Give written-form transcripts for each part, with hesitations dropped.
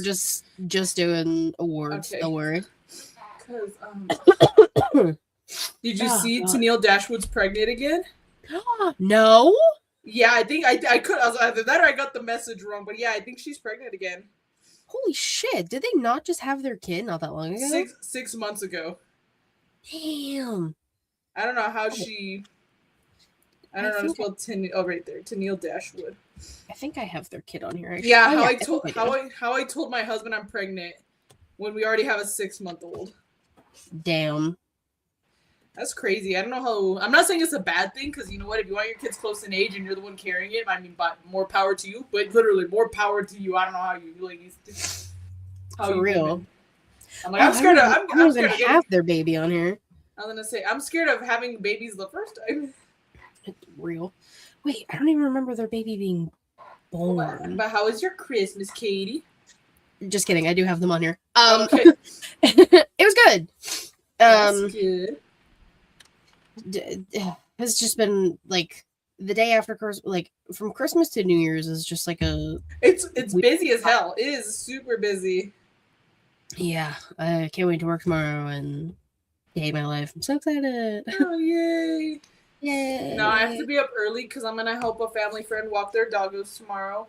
Just doing awards. Okay. Don't worry. Because did you see God. Tennille Dashwood's pregnant again? No. Yeah, I think I could. I was either that or I got the message wrong. But yeah, I think she's pregnant again. Holy shit! Did they not just have their kid not that long ago? 6 months ago. Damn. I don't know how she. I don't know how to spell Tennille. Oh, right there, Tennille Dashwood. I think I have their kid on here. Actually. Yeah, how I told my husband I'm pregnant when we already have a 6-month-old. Damn. That's crazy. I don't know how. I'm not saying it's a bad thing because you know what? If you want your kids close in age and you're the one carrying it, I mean, but more power to you. But literally, more power to you. I don't know how you ladies. For real. Women. I'm like, I'm scared of. I'm scared of have their baby on here. I'm gonna say I'm scared of having babies the first time. It's real. Wait, I don't even remember their baby being born. But how was your Christmas, Katie? Just kidding. I do have them on here. Okay. It was good. That's good. It's just been like the day after Christmas, like from Christmas to New Year's is just like a. It's busy as hell. It is super busy. Yeah, I can't wait to work tomorrow and hate my life. I'm so excited. Oh yay! Yay! No, I have to be up early because I'm gonna help a family friend walk their doggos tomorrow.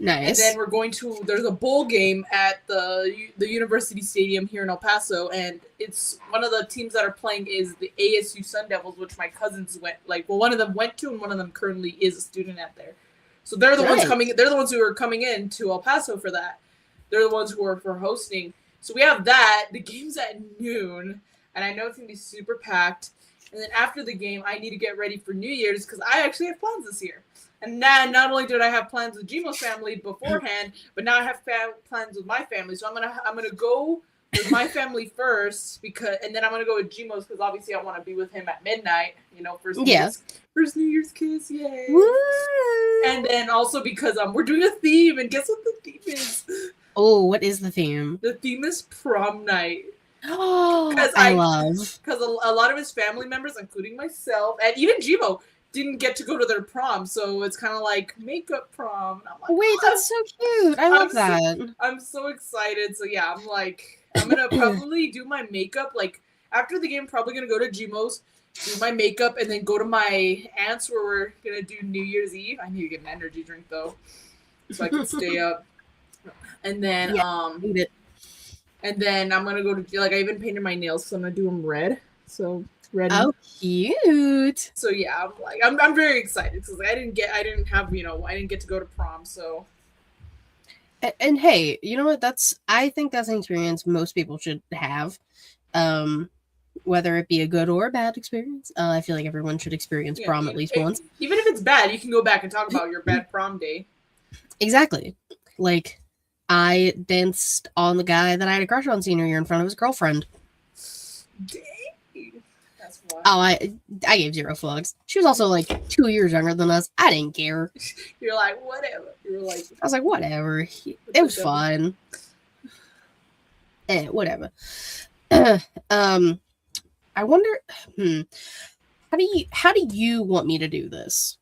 Nice. And then we're going to. There's a bowl game at the University Stadium here in El Paso, and it's one of the teams that are playing is the ASU Sun Devils, which my cousins went. One of them went to, and one of them currently is a student at there. So they're the ones coming. They're the ones who are coming in to El Paso for that. They're the ones who are for hosting. So we have that. The game's at noon, and I know it's gonna be super packed. And then after the game, I need to get ready for New Year's because I actually have plans this year. And now, not only did I have plans with Gmo's family beforehand, but now I have plans with my family. So I'm gonna go with my family first and then I'm gonna go with Gmo's because obviously I want to be with him at midnight. You know, first New Year's kiss, yay! Woo! And then also because we're doing a theme, and guess what the theme is? Oh, what is the theme? The theme is prom night. Oh, because a lot of his family members, including myself and even Gmo, didn't get to go to their prom, so it's kind of like makeup prom. I'm like, wait, that's so cute. I love that. I'm so excited. So yeah, I'm gonna probably do my makeup after the game. Probably gonna go to Gmo's, do my makeup, and then go to my aunt's where we're gonna do New Year's Eve. I need to get an energy drink though, so I can stay up. And then and then I'm gonna go to I even painted my nails, so I'm gonna do them red. So red. Oh, cute. So yeah, I'm very excited because I didn't get to go to prom. So. And hey, you know what? I think that's an experience most people should have, whether it be a good or a bad experience. I feel like everyone should experience prom at least once. Even if it's bad, you can go back and talk about your bad prom day. Exactly. Like, I danced on the guy that I had a crush on senior year in front of his girlfriend. Dang. That's wild. Oh, I gave zero fucks. She was also 2 years younger than us. I didn't care. You're like, whatever. I was like, whatever. It was fun. Whatever. I wonder, how do you want me to do this?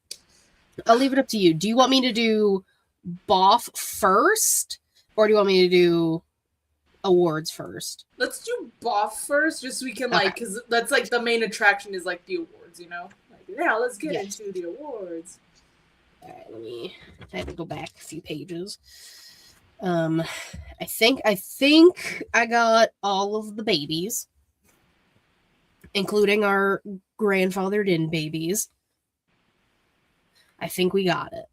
I'll leave it up to you. Do you want me to do BOF first? Or do you want me to do awards first? Let's do BOF first, just so we can because that's the main attraction is the awards, you know. Let's get into the awards. All right, I have to go back a few pages. I think I got all of the babies, including our grandfathered-in babies. I think we got it.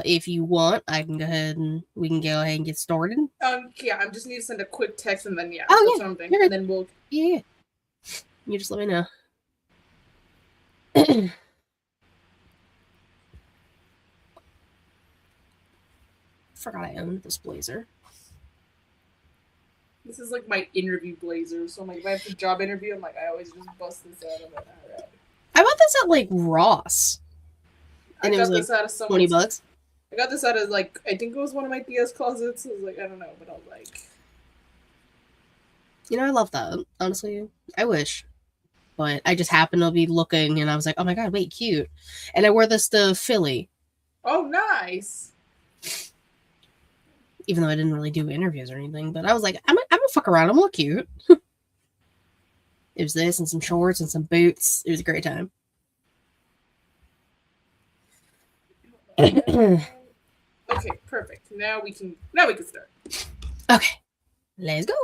If you want, we can go ahead and get started. Yeah, I just need to send a quick text and then something, and then we'll. Yeah, you just let me know. Forgot I owned this blazer. This is my interview blazer, so if I have a job interview, I always just bust this out. I'm all right. I bought this at Ross. And it was out of $20. I got this out of I think it was one of my DS closets. I was I don't know, but I was I love that. Honestly, I wish, but I just happened to be looking, and I was like, oh my god, wait, cute. And I wore this to Philly. Oh, nice. Even though I didn't really do interviews or anything, but I was like, I'm gonna fuck around. I'm gonna look cute. It was this and some shorts and some boots. It was a great time. Okay, perfect. Now we can start. Okay, let's go.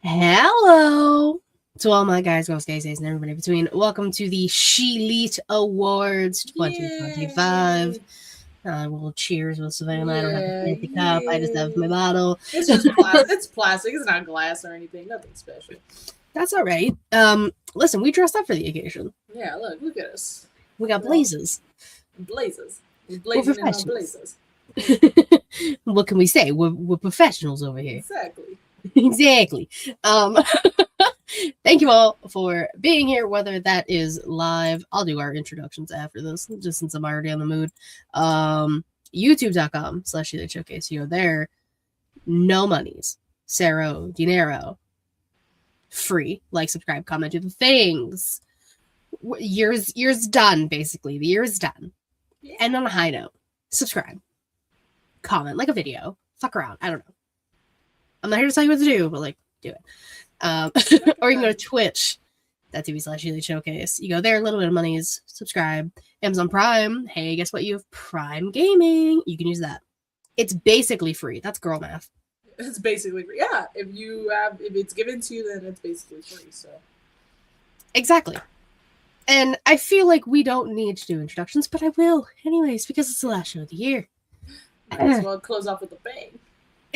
Hello to all my guys, girls, gays, and everybody in between. Welcome to the ShElite Awards 2025. We'll cheers with Savannah. I don't have a fancy cup. I just have my bottle. It's just plastic. It's plastic. It's not glass or anything. Nothing special. That's all right. Listen, we dressed up for the occasion. Yeah, look at us. We got blazes. Blazes. We're blazing in our blazers. What can we say? We're professionals over here. Exactly. Exactly. Thank you all for being here, whether that is live. I'll do our introductions after this, just since I'm already on the mood. YouTube.com/ShElite Showcase. You're there. No monies. Cero, dinero. Free. Like, subscribe, comment, do the things. Year's done, basically. The year is done. Yeah. And on a high note, subscribe. Comment, like a video. Fuck around. I don't know. I'm not here to tell you what to do, but like, do it. Or you can go to Twitch.tv/ShElite Showcase. You go there, a little bit of money is subscribe. Amazon Prime. Hey, guess what? You have Prime Gaming. You can use that. It's basically free. That's girl math. It's basically free. Yeah. If it's given to you, then it's basically free. So exactly. And I feel like we don't need to do introductions, but I will anyways because it's the last show of the year. Might as well close off with a bang.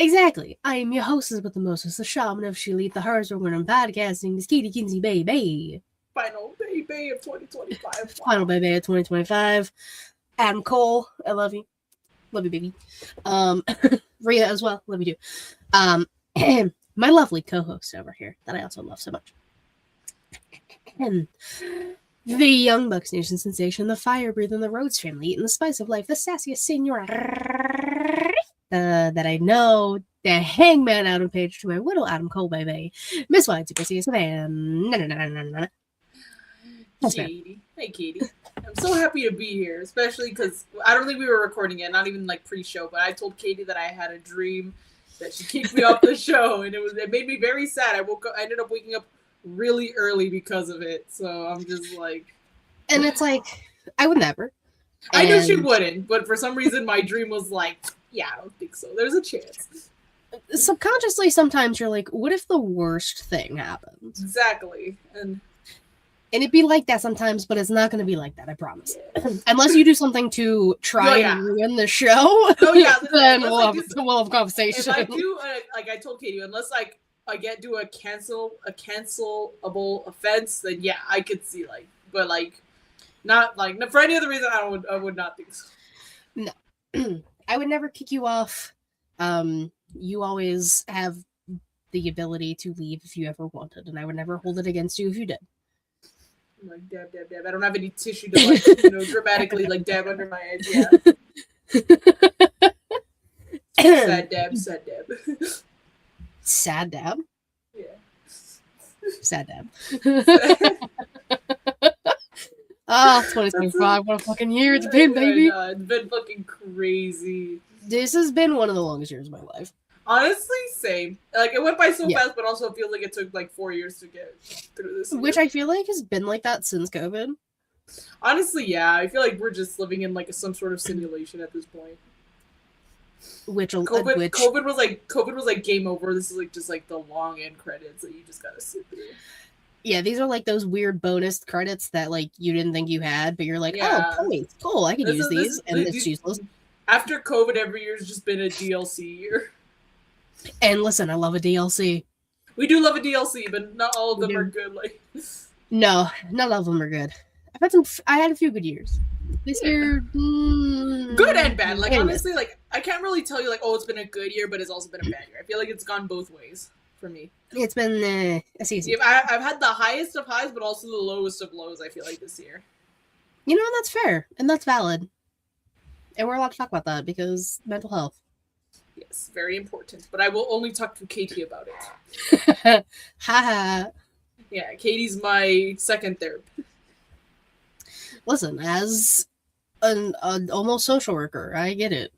Exactly. I am your hostess with the mostest, the shaman of ShElite, the Hearthstone and podcasting, the Skeety Kinsey Baby. Final baby of 2025. Final baby of 2025. Adam Cole, I love you. Love you, baby. Rhea as well, love you too. My lovely co-host over here that I also love so much. The Young Bucks Nation sensation, the fire breathing, the Rhodes family, eating the spice of life, the sassiest senor that I know, the hangman Adam Page to my widow Adam Cole, baby. Miss White, Super C, Savannah. Katie. Hey, Katie. I'm so happy to be here, especially because I don't think we were recording it, not even like pre-show, but I told Katie that I had a dream that she kicked me off the show, and it made me very sad. I ended up waking up really early because of it, so I'm just like... And it's like, I would never. I knew she wouldn't, but for some reason my dream was like, yeah, I don't think so. There's a chance. Subconsciously, sometimes you're like, what if the worst thing happens? Exactly. And it'd be like that sometimes, but it's not going to be like that, I promise. Yeah. Unless you do something to try and ruin the show, then we'll have a conversation. If I do, like I told Katie, unless I do a cancelable offense, then yeah, I could see but not for any other reason. I would not think so. No, I would never kick you off. You always have the ability to leave if you ever wanted, and I would never hold it against you if you did. I'm like, dab. I don't have any tissue to dramatically dab under my eyes. Yeah. Sad dab. Sad dab? Yeah. Sad dab. 2025, what a fucking year it's been, baby. It's been fucking crazy. This has been one of the longest years of my life. Honestly, same. It went by so fast, but also it feels like it took 4 years to get through this year. Which I feel like has been like that since COVID. Honestly, yeah. I feel like we're just living in some sort of simulation at this point. COVID was like game over. This is just the long end credits that you just gotta sit through. Yeah, these are those weird bonus credits that you didn't think you had, but you're oh, points, cool, I can use these, and it's useless. After COVID, every year's just been a DLC year. And listen, I love a DLC. We do love a DLC, but not all of them are good. Like, no, not all of them are good. I had a few good years. This year, good and bad. Like, honestly, like I can't really tell you like, oh, it's been a good year, but it's also been a bad year. I feel like it's gone both ways for me. It's been a season. I've had the highest of highs, but also the lowest of lows. I feel like this year. You know, that's fair and that's valid, and we're allowed to talk about that because mental health. Yes, very important. But I will only talk to Katie about it. Haha. Yeah, Katie's my second therapist. Listen, as an almost social worker, I get it.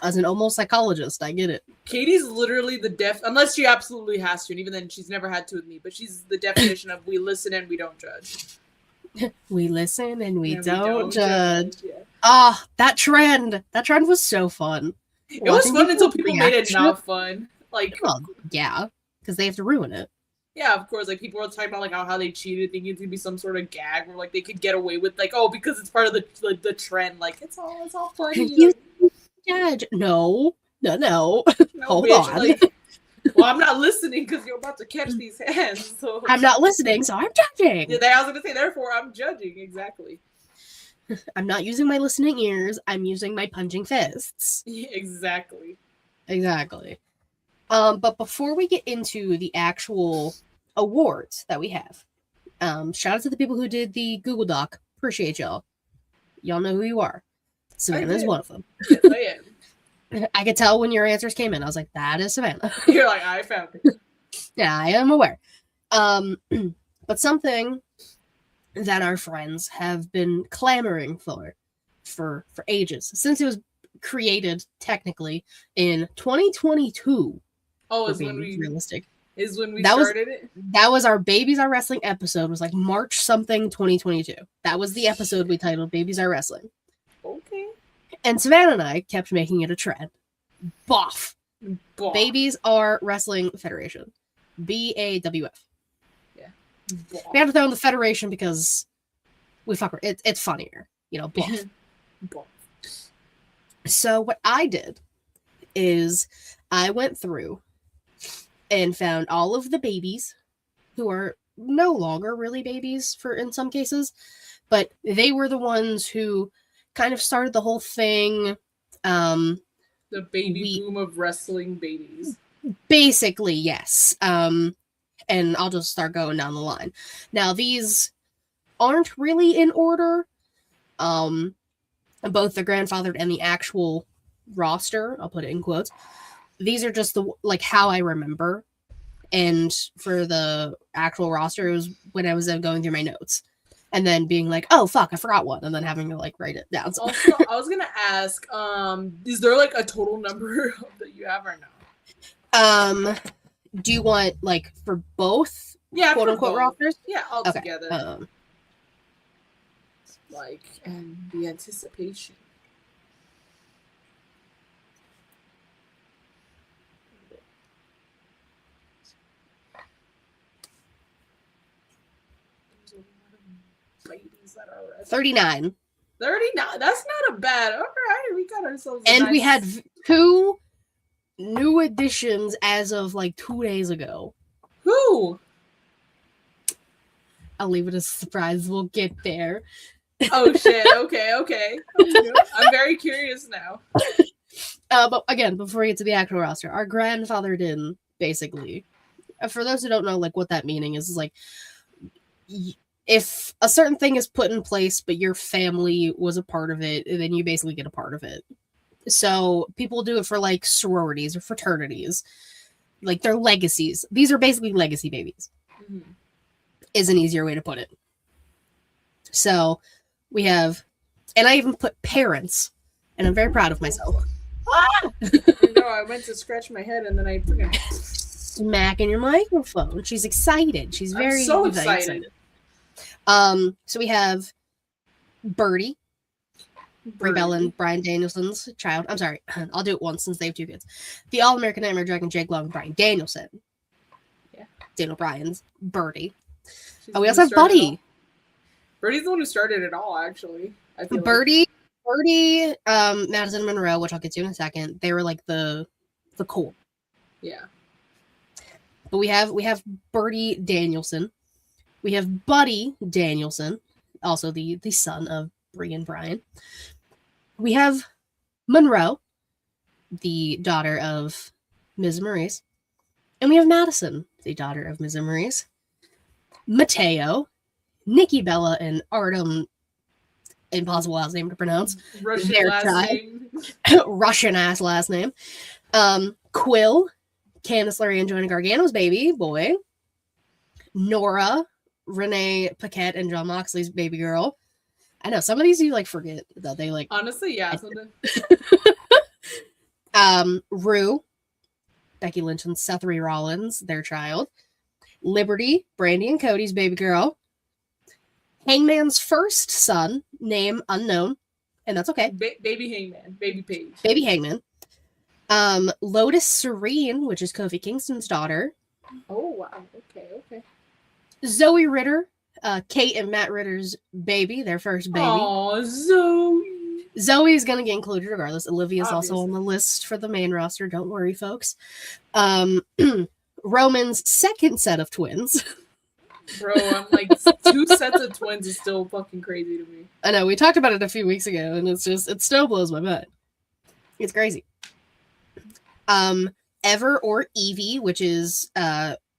As an almost psychologist, I get it. Katie's literally the unless she absolutely has to, and even then she's never had to with me, but she's the definition of we listen and we don't judge. We listen and we don't judge. Yeah. Ah, that trend was so fun. It was fun until people made it not fun. Like, well, yeah, because they have to ruin it. Yeah, of course. Like, people were talking about like how they cheated, thinking it's gonna be some sort of gag where like they could get away with like, oh, because it's part of the trend. Like, it's all funny. You judge? No. Hold bitch, on. Like, well, I'm not listening because you're about to catch these hands. So I'm not listening, so I'm judging. Yeah, I was gonna say. Therefore, I'm judging. Exactly. I'm not using my listening ears. I'm using my punching fists. Yeah, exactly. But before we get into the actual awards that we have, shout out to the people who did the Google Doc. Appreciate y'all. Y'all know who you are. Savannah is one of them. Yes, I am. I could tell when your answers came in. I was like, that is Savannah. You're like, I found it. Yeah, I am aware. But something that our friends have been clamoring for ages, since it was created technically in 2022. Oh, is when we realistic. Is when we started it? That was our Babies Are Wrestling episode. It was like March something 2022. That was the episode we titled Babies Are Wrestling. Okay. And Savannah and I kept making it a trend. BOF. Babies Are Wrestling Federation. BAWF. Yeah. BOF. We have to throw in the Federation because we fuck. It's funnier, you know. BOF. BOF. So what I did is I went through and found all of the babies who are no longer really babies in some cases, but they were the ones who kind of started the whole thing. The baby boom of wrestling babies. Basically, yes. And I'll just start going down the line. Now, these aren't really in order. Both the grandfathered and the actual roster, I'll put it in quotes. These are just how I remember. And for the actual roster, it was when I was going through my notes. And then being like, oh, fuck, I forgot one. And then having to write it down. Also, I was going to ask, is there a total number that you have or no? Do you want for both quote unquote rosters? Yeah, all together. Okay. And the anticipation. Ladies that are 39. 39. That's not a bad. All right, we got ourselves. And we had 2 new additions as of 2 days ago. Who? I'll leave it as a surprise. We'll get there. Oh shit! Okay. I'm very curious now. But again, before we get to the actual roster, our grandfathered in basically. For those who don't know, what that meaning is if a certain thing is put in place, but your family was a part of it, then you basically get a part of it. So people do it for sororities or fraternities, their legacies. These are basically legacy babies. Mm-hmm. Is an easier way to put it. So we have, and I even put parents, and I'm very proud of myself. No, I went to scratch my head and then I freaking smacking your microphone. She's excited. She's very so excited. So we have Birdie. Brie Bell and Brian Danielson's child. I'm sorry, I'll do it once since they have 2 kids. The All-American Nightmare Dragon, Jake Long, and Brian Danielson. Yeah. Daniel Bryan's Birdie. We also have Buddy. Birdie's the one who started it all, actually. I feel Birdie, Madison Monroe, which I'll get to in a second. They were the core. Yeah. But we have Birdie Danielson. We have Buddy Danielson, also the son of Bree and Brian. We have Monroe, the daughter of Ms. Maurice. And we have Madison, the daughter of Ms. Maurice. Mateo, Nikki Bella, and Artem, impossible last name to pronounce. Russian Their last child. name. Russian ass last name. Quill, Candice LeRae and Joanna Gargano's baby boy. Nora, Renee Paquette and John Moxley's baby girl. I know some of these you like forget that they like. Honestly, yeah. Rue, Becky Lynch and Seth Rollins, their child. Liberty, Brandy and Cody's baby girl. Hangman's first son, name unknown, and that's okay. Baby Hangman, baby Paige. Baby Hangman. Lotus Serene, which is Kofi Kingston's daughter. Oh, wow. Okay. Zoe Ritter, Kate and Matt Ritter's baby, their first baby. Oh, Zoe. Zoe's going to get included regardless. Olivia's Obviously. also on the list for the main roster. Don't worry, folks. Roman's second set of twins. Bro, I'm like, 2 sets of twins is still fucking crazy to me. I know, we talked about it a few weeks ago, and it still blows my mind. It's crazy. Ever or Evie, which is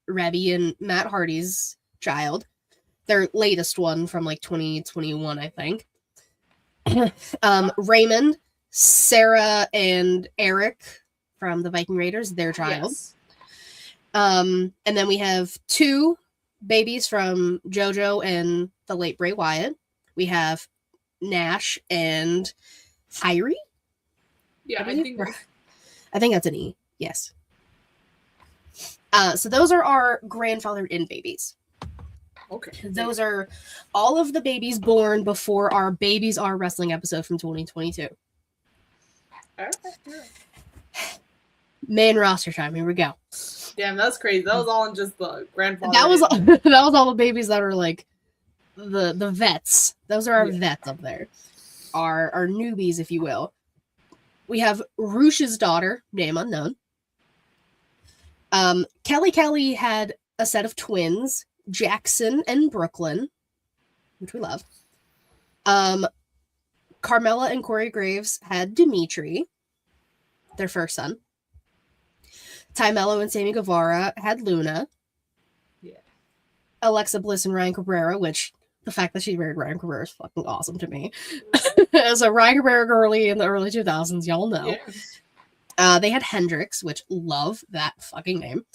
Rebby and Matt Hardy's child. Their latest one from like 2021, I think. Raymond, Sarah, and Eric from the Viking Raiders, their child. Yes. And then we have 2 babies from JoJo and the late Bray Wyatt. We have Nash and Hyrie. Yeah, I think that's an E. Yes. So those are our grandfathered in babies. Okay. Those are all of the babies born before our Babies Are Wrestling episode from 2022. Okay. Main roster time. Here we go. Damn, that's crazy. That was all in just the grandfather. That was all the babies that are like the vets. Those are our vets up there. Our newbies, if you will. We have Rush's daughter, name unknown. Kelly had a set of twins, Jackson and Brooklyn, which we love. Carmella and Corey Graves had Dimitri, their first son. Ty Mello and Sammy Guevara had Luna. Yeah. Alexa Bliss and Ryan Cabrera, which the fact that she married Ryan Cabrera is fucking awesome to me. As a Ryan Cabrera girly in the early 2000s, y'all know. Yeah. They had Hendrix, which love that fucking name.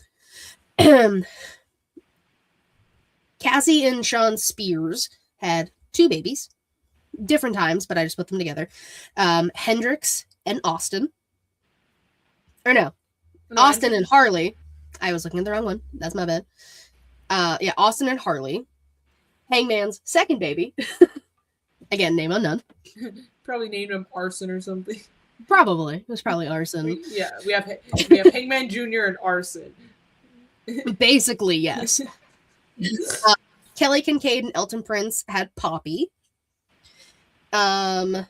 Cassie and Sean Spears had 2 babies. Different times, but I just put them together. Hendrix and Austin. Or no. Austin and Harley. I was looking at the wrong one. That's my bad. Yeah, Austin and Harley. Hangman's second baby. Again, name unknown. Probably named him Arson or something. Probably. It was probably Arson. Yeah, we have Hangman Jr. and Arson. Basically, yes. Kelly Kincaid and Elton Prince had Poppy. Ruby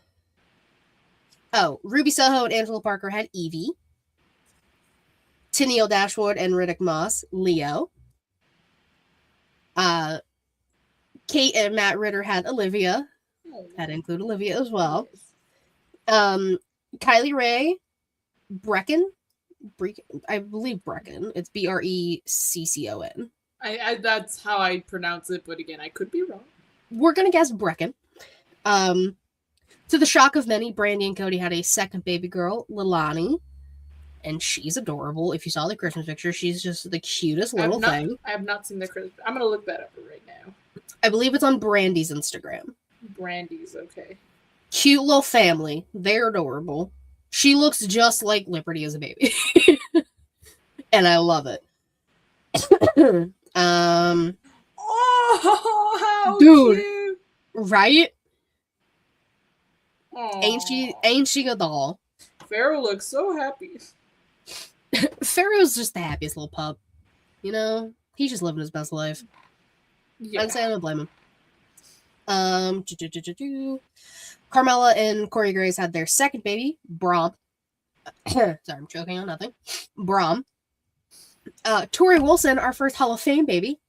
Soho and Angela Parker had Evie. Tennille Dashwood and Riddick Moss, Leo. Kate and Matt Ritter had Olivia. Had to include Olivia as well. Kylie Ray, Brecken. I believe Brecken. It's Breccon. That's how I pronounce it, but again, I could be wrong. We're gonna guess Brecken. To the shock of many, Brandy and Cody had a second baby girl, Lilani. And she's adorable. If you saw the Christmas picture, she's just the cutest little thing. I have not seen the Christmas. I'm going to look that up right now. I believe it's on Brandy's Instagram. Brandy's, okay. Cute little family. They're adorable. She looks just like Liberty as a baby. And I love it. Oh, how dude, cute. Right? Aww. Ain't she a doll? Pharaoh looks so happy. Pharaoh's just the happiest little pup. You know? He's just living his best life. Yeah. I'd say I don't blame him. Carmella and Corey Graves had their second baby, Brom. Sorry, I'm choking on nothing. Brom. Tori Wilson, our first Hall of Fame baby.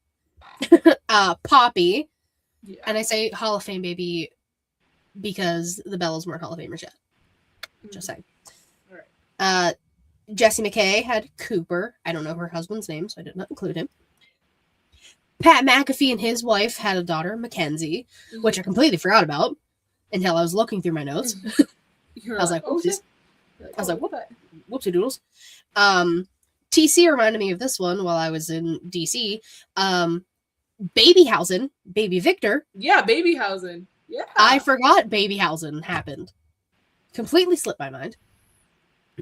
Poppy. Yeah. And I say Hall of Fame baby because the Bellas weren't Hall of Famers yet. Just saying. All right. Jessie McKay had Cooper. I don't know her husband's name, so I did not include him. Pat McAfee and his wife had a daughter, Mackenzie, which I completely forgot about until I was looking through my notes. I was like, whoopsies. I was like, whoopsie doodles. TC reminded me of this one while I was in DC. Babyhausen, Baby Victor. Yeah, Babyhausen. Yeah. I forgot Babyhausen happened. Completely slipped my mind.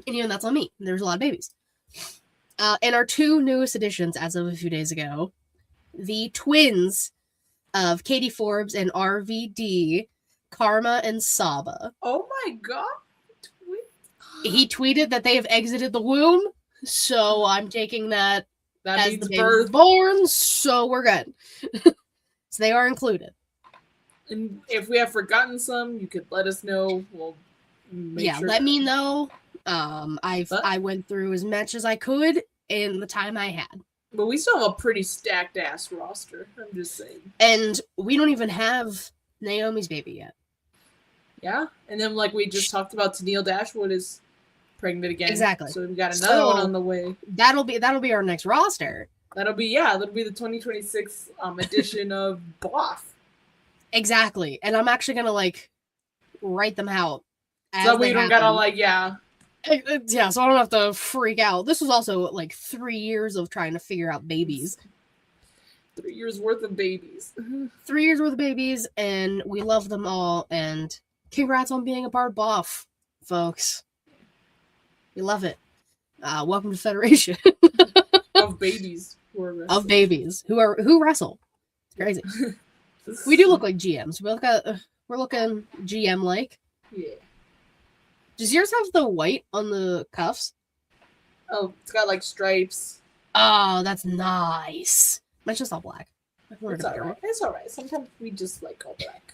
And even that's on me. There's a lot of babies. And our two newest additions as of a few days ago, the twins of Katie Forbes and RVD, Karma and Saba. Oh my god. He tweeted that they have exited the womb, so I'm taking that as the baby's born, so we're good. So they are included. And if we have forgotten some, you could let us know. We'll let me know. I went through as much as I could in the time I had. But we still have a pretty stacked ass roster. I'm just saying. And we don't even have Naomi's baby yet. Yeah, and then like we just talked about, Tennille Dashwood is pregnant again. Exactly. So we've got another one on the way. That'll be our next roster. That'll be the 2026 edition of BOF. Exactly. And I'm actually gonna write them out. So we don't gotta yeah, so I don't have to freak out. This was also 3 years of trying to figure out babies. 3 years worth of babies. 3 years worth of babies, and we love them all, and congrats on being a part of BOF, folks. We love it. Welcome to Federation. Of babies. Of babies who wrestle. It's crazy. We do look like GMs. We're looking GM-like. Yeah. Does yours have the white on the cuffs? Oh, it's got stripes. Oh, that's nice. Mine's just all black. It's alright. It's alright. Sometimes we just like all black.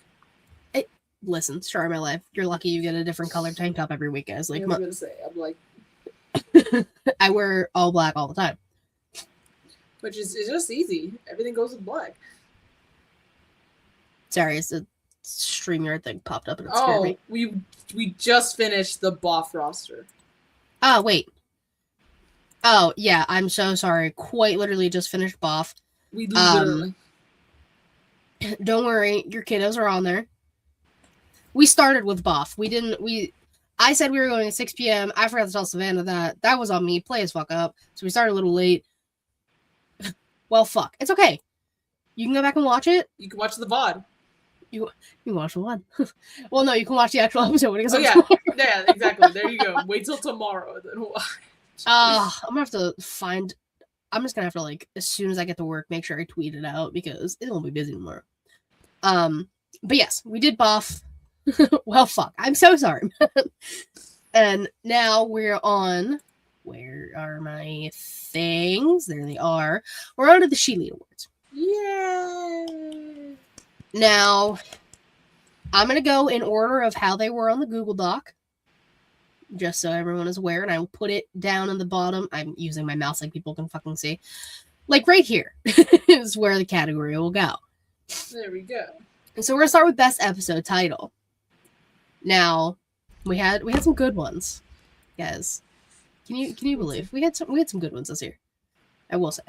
Listen, story of my life. You're lucky you get a different colored tank top every week, guys. I was gonna say, I'm like, I wear all black all the time. Which is just easy. Everything goes with black. Sorry, it's a StreamYard thing popped up and it scared me. We just finished the BOF roster. Oh, wait. Oh, yeah, I'm so sorry. Quite literally just finished BOF. We literally. Don't worry, your kiddos are on there. We started with BOF. I said we were going at 6 p.m. I forgot to tell Savannah that. That was on me. Play as fuck up. So we started a little late. Well, fuck. It's okay. You can go back and watch it. You can watch the VOD. You watch the one. Well, no, you can watch the actual episode when it goes up tomorrow. Yeah, exactly. There you go. Wait till tomorrow and then watch. I'm gonna have to find. I'm just gonna have to as soon as I get to work, make sure I tweet it out because it won't be busy tomorrow. But yes, we did BOF. Well, fuck. I'm so sorry. And now we're on. Where are my things? There they are. We're on to the ShElite Awards. Yay! Now, I'm going to go in order of how they were on the Google Doc, just so everyone is aware, and I will put it down in the bottom. I'm using my mouse like people can fucking see. Right here is where the category will go. There we go. And so we're going to start with Best Episode Title. Now, we had some good ones, guys. Can you believe we had some good ones this year? I will say.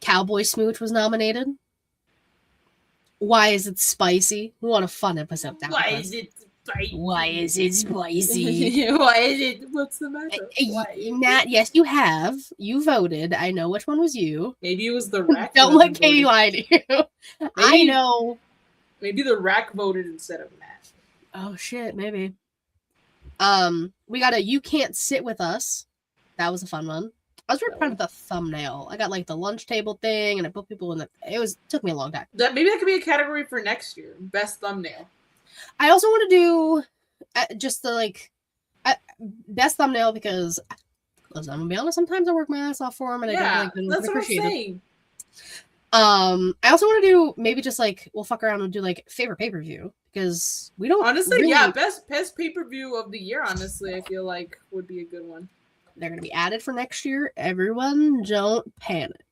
Cowboy Smooch was nominated. Why is it spicy? What a fun episode that was. Why is it spicy? Why is it spicy? Why is it? What's the matter? Matt, yes, you have. You voted. I know which one was you. Maybe it was the rack. Don't let Katie lie to you. I know. Maybe the rack voted instead of Matt. Oh shit, maybe. We got a You Can't Sit With Us. That was a fun one. I was really proud of the thumbnail. I got the lunch table thing, and I put people in the. It took me a long time. Maybe that could be a category for next year. Best thumbnail. I also want to do just the best thumbnail because, listen, I'm gonna be honest. Sometimes I work my ass off for them, and I don't that's what I'm saying. I also want to do maybe just we'll fuck around and do favorite pay-per-view because we don't honestly really... best pay-per-view of the year. Honestly, I feel like would be a good one. They're going to be added for next year. Everyone, don't panic.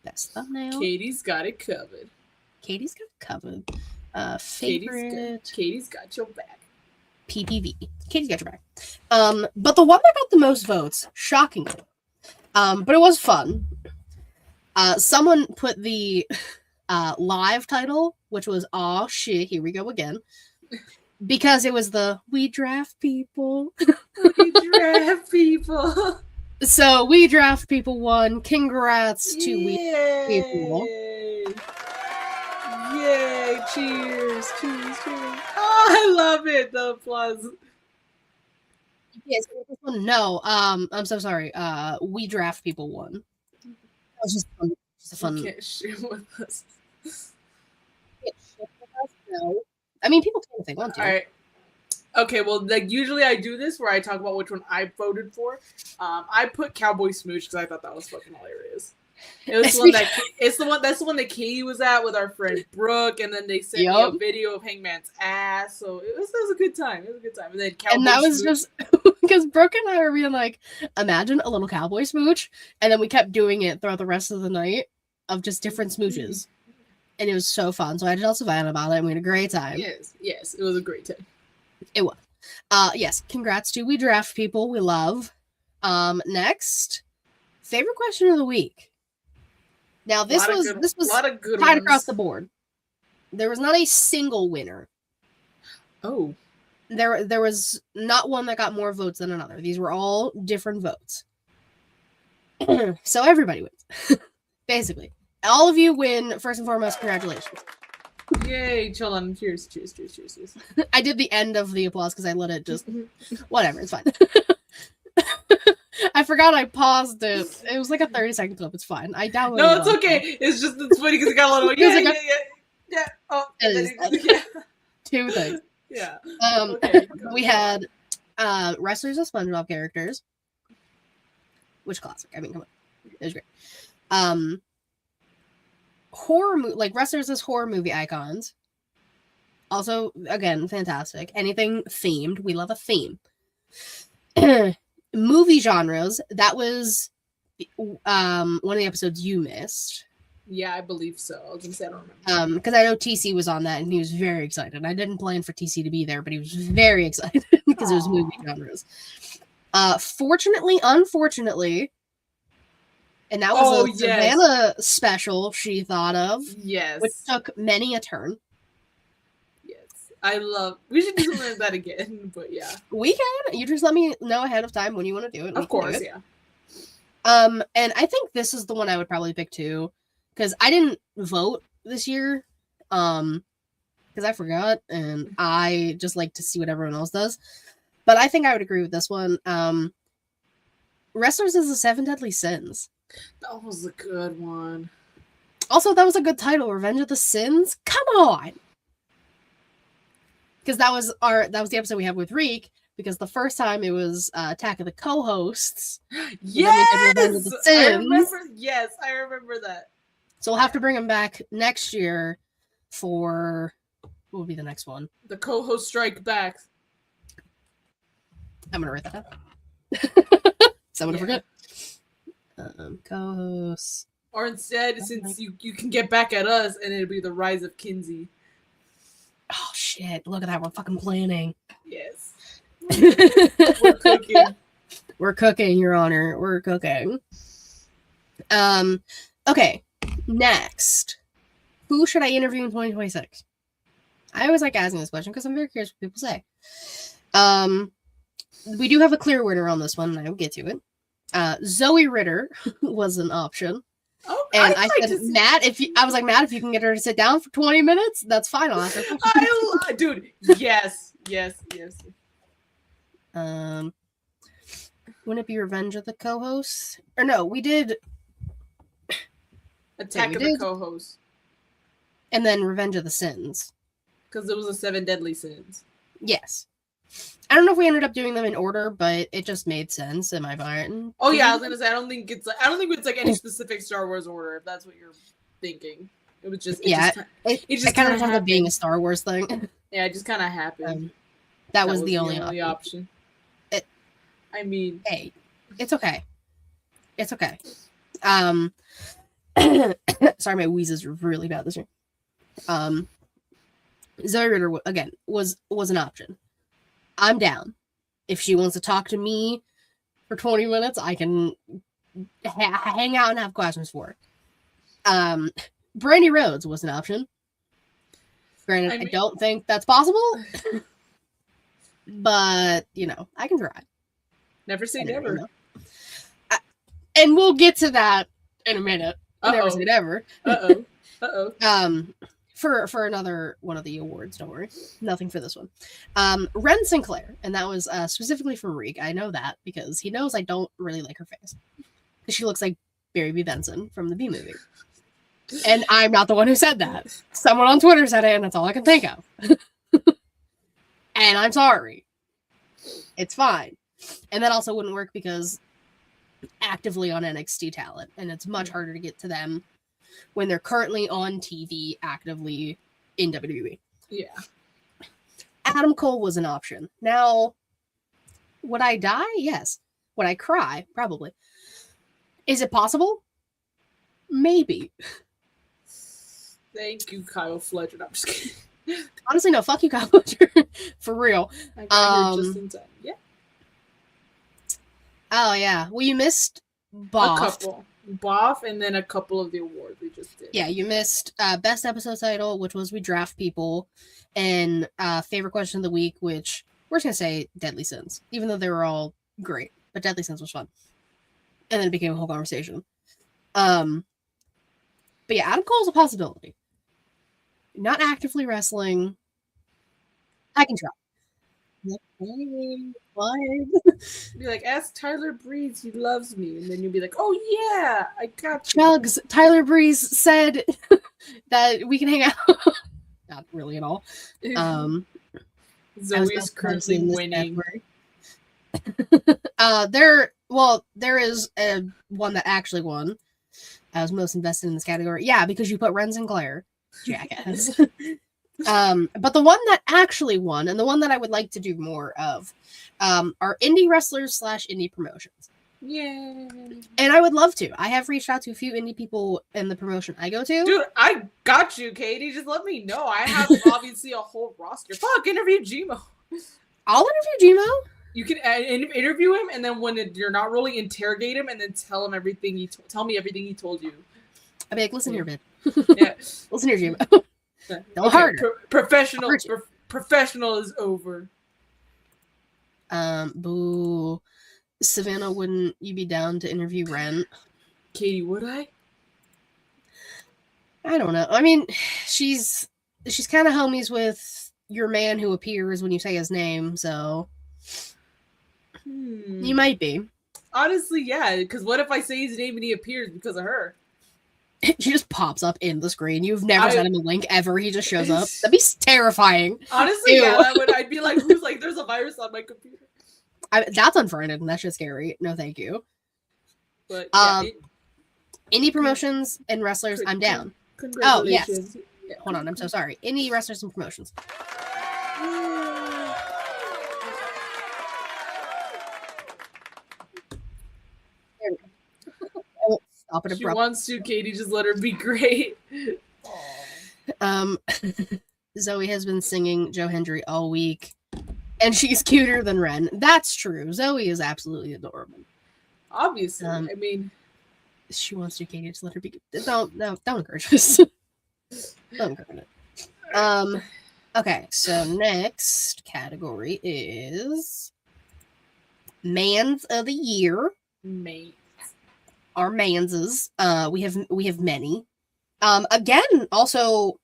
Best thumbnail. Katie's got it covered. Katie's got it covered. Favorite. Katie's got your back. PPV. Katie's got your back. But the one that got the most votes, shockingly, but it was fun. Someone put the live title, which was "Aw shit, here we go again," because it was the "We Draft People." We draft people. So We Draft People won. Congrats to We Draft People. Yay! Cheers! Cheers! Cheers! Oh, I love it. The applause. Yes, no. I'm so sorry. We Draft People won. That was just fun. Just a fun. You can't share with us. No. I mean, people can if they want to. All right. Okay, well, like usually I do this where I talk about which one I voted for. I put Cowboy Smooch because I thought that was fucking hilarious. It was the one that that's the one that Katie was at with our friend Brooke, and then they sent me a video of Hangman's ass. So it was a good time. It was a good time. And then Cowboy that was Smooch. just because Brooke and I were being like, imagine a little Cowboy Smooch, and then we kept doing it throughout the rest of the night of just different smooches, and it was so fun. So I did tell Savannah about it, and we had a great time. Yes, it was a great time. It was. Yes, congrats to We Draft People. We love. Next, favorite question of the week. Now this was a lot of good tied ones. across the board. There was not a single winner. Oh. There was not one that got more votes than another. These were all different votes. So everybody wins. Basically. All of you win. First and foremost, congratulations. Yay, chill on. Cheers, cheers, cheers, cheers, cheers. I did the end of the applause because I let it just whatever, it's fine. I forgot I paused it. It was like a 30-second clip. It's fine. I downloaded it. No, it's okay. It's just it's funny because it got a lot of yeah. Oh, yeah. Two things. Yeah. Okay, we had wrestlers of SpongeBob characters. Which classic? I mean, come on. It was great. Horror like wrestlers as horror movie icons. Also, again, fantastic. Anything themed. We love a theme. Movie genres. That was one of the episodes you missed. Yeah, I believe so. I was gonna say I don't remember. Because I know TC was on that and he was very excited. I didn't plan for TC to be there, but he was very excited because it was movie genres. Fortunately, unfortunately, and that was a Savannah special she thought of. Yes. Which took many a turn. I love. We should do something like that again, but yeah, we can. You just let me know ahead of time when you want to do it. Of course, yeah. And I think this is the one I would probably pick too, because I didn't vote this year, because I forgot, and I just like to see what everyone else does. But I think I would agree with this one. Wrestlers is the 7 Deadly Sins. That was a good one. Also, that was a good title, Revenge of the Sins. Come on. Because that was the episode we had with Reek. Because the first time it was Attack of the Co-Hosts. Yes, I remember that. So we'll have to bring him back next year for what will be the next one? The Co-Host Strike Back. I'm gonna write that down. So I'm gonna forget. Co-hosts. Or instead, since you can get back at us, and it'll be the Rise of Kinsey. Oh shit! Look at that. We're fucking planning. Yes. We're cooking. We're cooking, Your Honor. We're cooking. Okay. Next. Who should I interview in 2026? I always like asking this question because I'm very curious what people say. We do have a clear winner on this one, and I will get to it. Zoe Ritter was an option. Oh, and I said, Matt, if you can get her to sit down for 20 minutes, that's fine. I'll ask her. Dude, yes. Wouldn't it be Revenge of the Co-Hosts? Or no, we did Attack of the Co-Hosts. And then Revenge of the Sins. Because it was the 7 Deadly Sins. Yes. I don't know if we ended up doing them in order, but it just made sense. Am I right? Oh yeah, I was gonna say I don't think it's like any specific Star Wars order. If that's what you're thinking, it was just it just kind of ended up being a Star Wars thing. Yeah, it just kind of happened. That was the only option. I mean, hey, It's okay. It's okay. Sorry, my wheezes are really bad this year. Zoe Ritter again was an option. I'm down. If she wants to talk to me for 20 minutes, I can hang out and have questions for her. Brandy Rhodes was an option. Granted, I don't think that's possible, but I can try. Never say never. And we'll get to that in a minute. Never say never. For another one of the awards, don't worry. Nothing for this one. Ren Sinclair, and that was specifically from Reek. I know that because he knows I don't really like her face. Because she looks like Barry B. Benson from the B movie. And I'm not the one who said that. Someone on Twitter said it, and that's all I can think of. And I'm sorry. It's fine. And that also wouldn't work because actively on NXT talent, and it's much harder to get to them when they're currently on TV actively in WWE. Yeah. Adam Cole was an option. Now, would I die? Yes. Would I cry? Probably. Is it possible? Maybe. Thank you, Kyle Fletcher. No, I'm just kidding. Honestly, no. Fuck you, Kyle Fletcher. For real. I got here just in time. Yeah. Oh, yeah. Well, you missed Boff. A couple. Boff, and then a couple of the awards we just did. Yeah, you missed Best Episode Title, which was We Draft People, and Favorite Question of the Week, which we're just going to say Deadly Sins, even though they were all great. But Deadly Sins was fun. And then it became a whole conversation. But yeah, Adam Cole's a possibility. Not actively wrestling. I can try. What? Be like, ask Tyler Breeze, he loves me. And then you'll be like, oh yeah, I got you. Chugs, Tyler Breeze said that we can hang out. Not really at all. Zoe's currently winning. There is one that actually won. I was most invested in this category. Yeah, because you put Ren Sinclair. Jackass. But the one that actually won, and the one that I would like to do more of, are indie wrestlers / indie promotions. Yeah. And I would love to. I have reached out to a few indie people in the promotion I go to. Dude, I got you, Katie. Just let me know. I have obviously a whole roster. Fuck, interview Gmo. I'll interview Gmo. You can interview him, and then when you're not rolling, interrogate him, and then tell him everything. Tell me everything he told you. I'd be like, listen here, man. Yeah. Listen here, Gmo. Don't hurt her. Professional is over. Boo. Savannah, wouldn't you be down to interview Ren? Katie, would I? I don't know. I mean, she's kind of homies with your man who appears when you say his name, so you might be. Honestly, yeah. Because what if I say his name and he appears because of her? He just pops up in the screen. You've never sent him a link ever. He just shows up. That'd be terrifying. Honestly, Ew. yeah. I'd be like, who's like, there's a virus on my computer. That's unfriended, and that's just scary. No, thank you. But yeah, indie promotions and wrestlers, I'm down. Oh, yes. Yeah. Hold on, I'm so sorry. Indie wrestlers and promotions. Stop it. She wants to, Katie. Just let her be great. Zoe has been singing Joe Hendry all week, and she's cuter than Ren. That's true. Zoe is absolutely adorable. Obviously, I mean, she wants to, Katie. Just let her be. Don't encourage this. Don't encourage it. Okay, so next category is Mans of the Year. Our Manses. We have many. Again, also,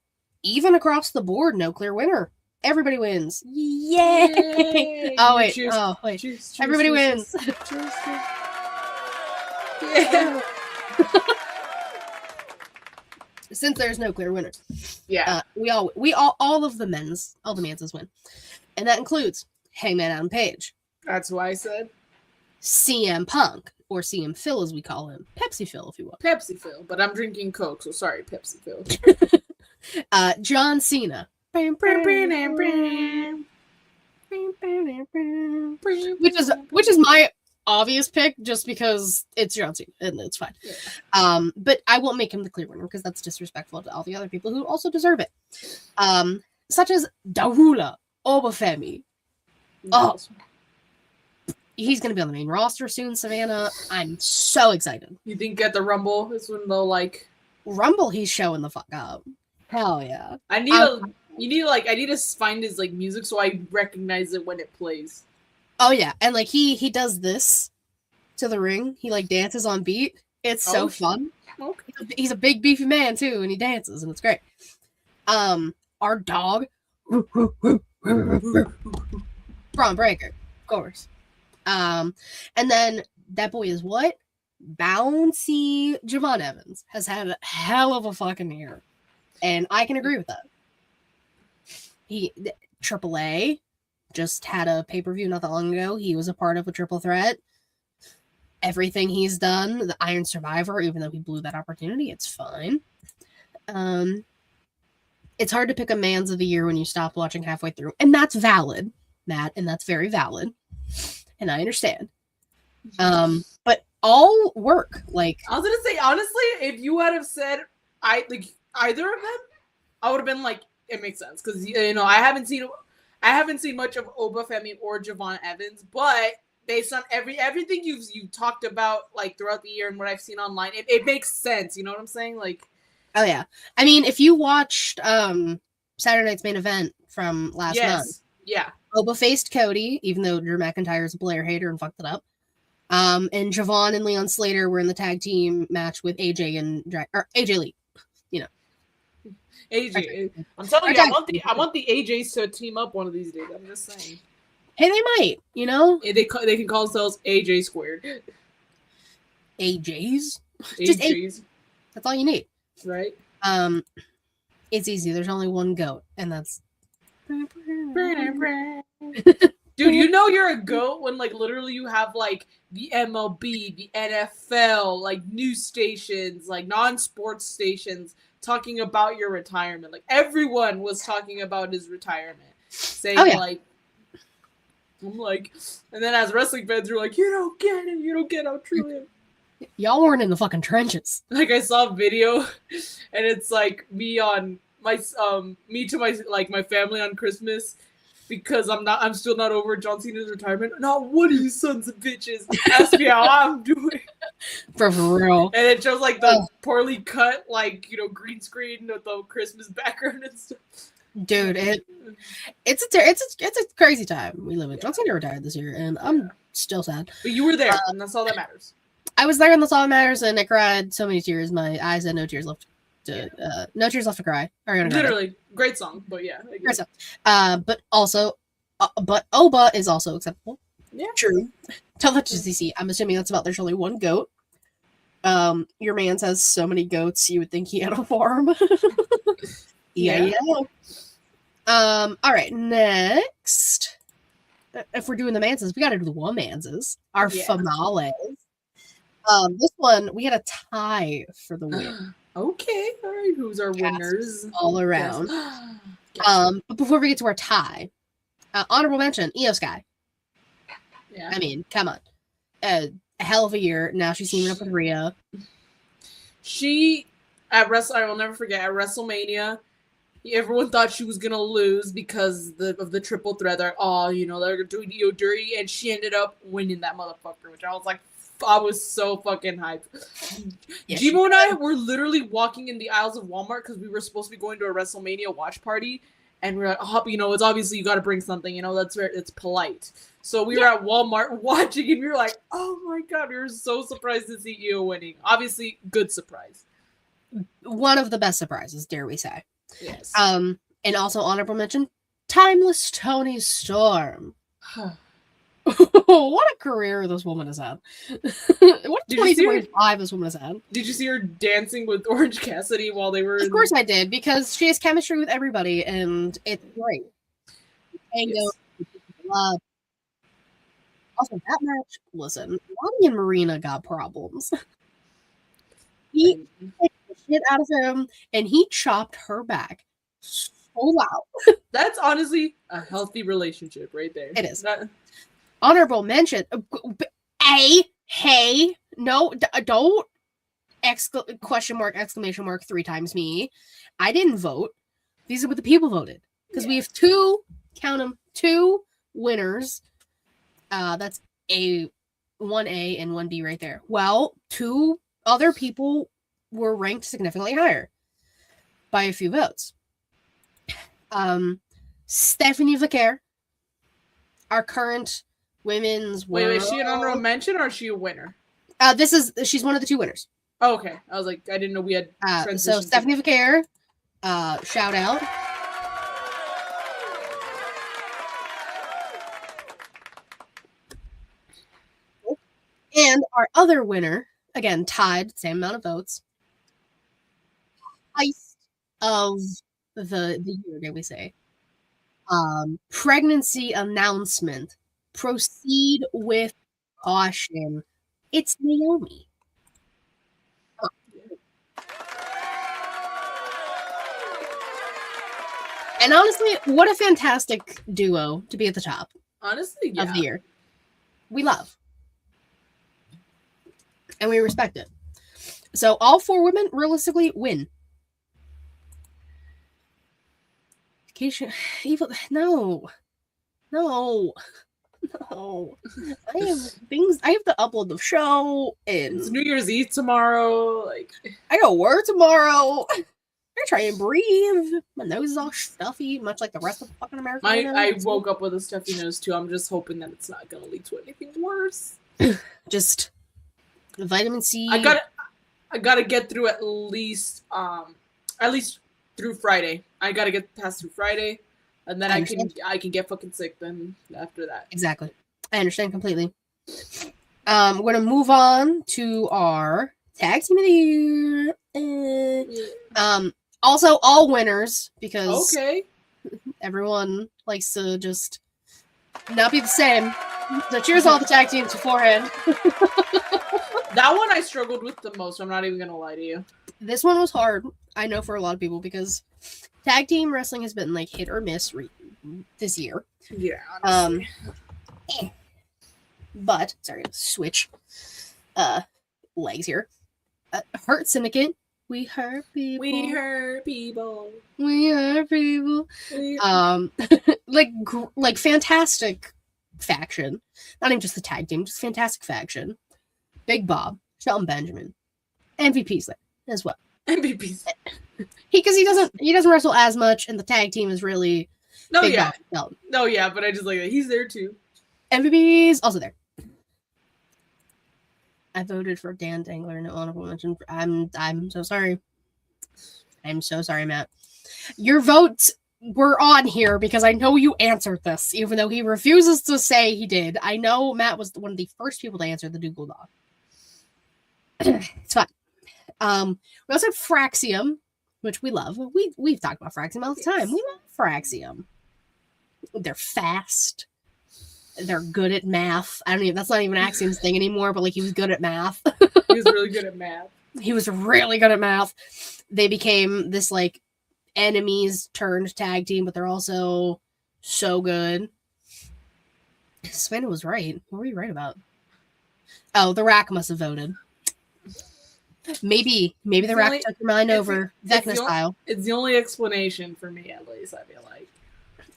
even across the board, no clear winner. Everybody wins. Yay! Oh wait. Cheers. Oh wait. Cheers, Everybody wins. Cheers. Yeah. Since there's no clear winner. Yeah. All of the Manses win. And that includes Hangman Adam Page. That's why I said CM Punk, or CM Phil as we call him. Pepsi Phil, if you will. Pepsi Phil, but I'm drinking Coke, so sorry, Pepsi Phil. John Cena. Which is my obvious pick just because it's John Cena and it's fine. Yeah. But I won't make him the clear winner because that's disrespectful to all the other people who also deserve it. Such as Darula Obafemi. Oh, he's gonna be on the main roster soon, Savannah. I'm so excited. You think at the Rumble is when they'll like Rumble? He's showing the fuck up. Hell yeah. I need to find his like music so I recognize it when it plays. Oh yeah, and like he does this to the ring. He like dances on beat. It's so fun. Okay. He's a big beefy man too, and he dances, and it's great. Our dog, Braun Breaker, of course. And then that boy is what? Bouncy Javon Evans has had a hell of a fucking year, and I can agree with that. AAA just had a pay-per-view not that long ago. He was a part of a triple threat. Everything he's done, the Iron Survivor, even though he blew that opportunity, it's fine. It's hard to pick a man's of the year when you stop watching halfway through, and that's valid, Matt, and that's very valid, and I understand. But all work, like I was gonna say, honestly, if you would have said either of them, I would have been like, it makes sense because I haven't seen much of Obafemi or Javon Evans, but based on everything you've talked about like throughout the year and what I've seen online, it makes sense. You know what I'm saying? Like, oh yeah, I mean, if you watched Saturday Night's Main Event from last month, yeah, Oba faced Cody, even though Drew McIntyre is a Blair hater and fucked it up. And Javon and Leon Slater were in the tag team match with AJ and AJ Lee. AJ, I'm telling you, I want the AJs to team up one of these days. I'm just saying. Hey, they might, They can call themselves AJ squared. AJs? Just AJs. That's all you need. Right? It's easy. There's only one goat, and that's Dude, you're a goat when like literally you have like the MLB, the NFL, like news stations, like non-sports stations talking about your retirement. Like everyone was talking about his retirement. Saying like I'm like, and then as wrestling fans are like, you don't get it, you don't get how true it is. Y'all weren't in the fucking trenches. Like I saw a video and it's like me on my my family on Christmas because I'm still not over John Cena's retirement. Not one of you sons of bitches ask me how I'm doing. For real. And it shows like the poorly cut like green screen with the Christmas background and stuff. Dude, it's a crazy time we live in. John Cena retired this year, and I'm still sad. But you were there, and that's all that matters. I was there, and that's all that matters. And I cried so many tears. My eyes had no tears left no tears left to cry. Literally, great song, but yeah, great song. But Oba is also acceptable. Yeah, true. Tell that to ZC. I'm assuming that's about. There's only one goat. Your man's has so many goats, you would think he had a farm. Yeah. All right, next. If we're doing the manses, we got to do the womanses. Our finales. This one we had a tie for the win. Okay, all right. Who's our winners? All around. But before we get to our tie, honorable mention: Io Sky. Yeah. I mean, come on, a hell of a year. Now she's teaming up with Rhea. I will never forget at WrestleMania. Everyone thought she was gonna lose because of the triple threat. They're doing Io dirty, and she ended up winning that motherfucker. Which I was so fucking hyped. Yeah, Jimo and I were literally walking in the aisles of Walmart because we were supposed to be going to a WrestleMania watch party, and we're like, it's obviously you got to bring something. It's polite. So we were at Walmart watching, and we were like, oh my god, we were so surprised to see Io winning. Obviously, good surprise. One of the best surprises, dare we say. Yes. And also honorable mention, Timeless Toni Storm. What a career this woman has had. What a 2025 this woman has had. Did you see her dancing with Orange Cassidy while they were Of course I did, because she has chemistry with everybody, and it's great. Tango, love. Also, that match, listen, Lonnie and Marina got problems. He took the shit out of him, and he chopped her back so loud. That's honestly a healthy relationship right there. It is. Honorable mention, Hey, no, don't question mark, exclamation mark 3 times me. I didn't vote. These are what the people voted. Because we have 2, count them, 2 winners. That's 1A and 1B right there. Well, 2 other people were ranked significantly higher by a few votes. Stephanie Vicaire, our current women's Wait, is she an honorable mention or is she a winner? She's one of the 2 winners. Oh, okay. I was like, I didn't know we had so Stephanie Vicaire, shout out. And our other winner, again, tied, same amount of votes. Heist of the year, did we say? Pregnancy announcement. Proceed with caution. It's Naomi. Oh. And honestly, what a fantastic duo to be at the top. Honestly, of the year. We love. And we respect it. So all 4 women realistically win. Evil, no. I have to upload the show, and it's New Year's Eve tomorrow. Like, I got work tomorrow. I try and breathe. My nose is all stuffy, much like the rest of fucking America. I woke up with a stuffy nose too. I'm just hoping that it's not gonna lead to anything worse. Just vitamin C. I gotta get through at least through Friday. I gotta get past through Friday, and then I can get fucking sick then after that. Exactly. I understand completely. We're gonna move on to our tag team of the year. Also all winners, because everyone likes to just not be the same. So cheers all the tag teams beforehand. That one I struggled with the most. I'm not even gonna lie to you. This one was hard, I know, for a lot of people, because tag team wrestling has been like hit or miss this year. Yeah. Honestly. But sorry, switch legs here. Hurt Syndicate. We hurt people. We hurt people. We hurt people. Like fantastic faction. Not even just the tag team, just fantastic faction. Big Bob, Shelton Benjamin, MVP's there as well. MVP's because he doesn't wrestle as much, and the tag team is really Big Bob. No, yeah, but I just like that he's there too. MVP's also there. I voted for Dan Dangler, no honorable mention. I'm so sorry. I'm so sorry, Matt. Your votes were on here because I know you answered this, even though he refuses to say he did. I know Matt was one of the first people to answer the Dougal Dog. It's fine. We also have Fraxium, which we love. We've talked about Fraxium all the time. We love Fraxium. They're fast. They're good at math. That's not even Axiom's thing anymore, but like he was good at math. He was really good at math. He was really good at math. They became this like enemies turned tag team, but they're also so good. Savannah was right. What were you right about? Oh, the Rack must have voted. Maybe the Rack took your mind over Vecna style. It's the only explanation for me, at least, I feel like.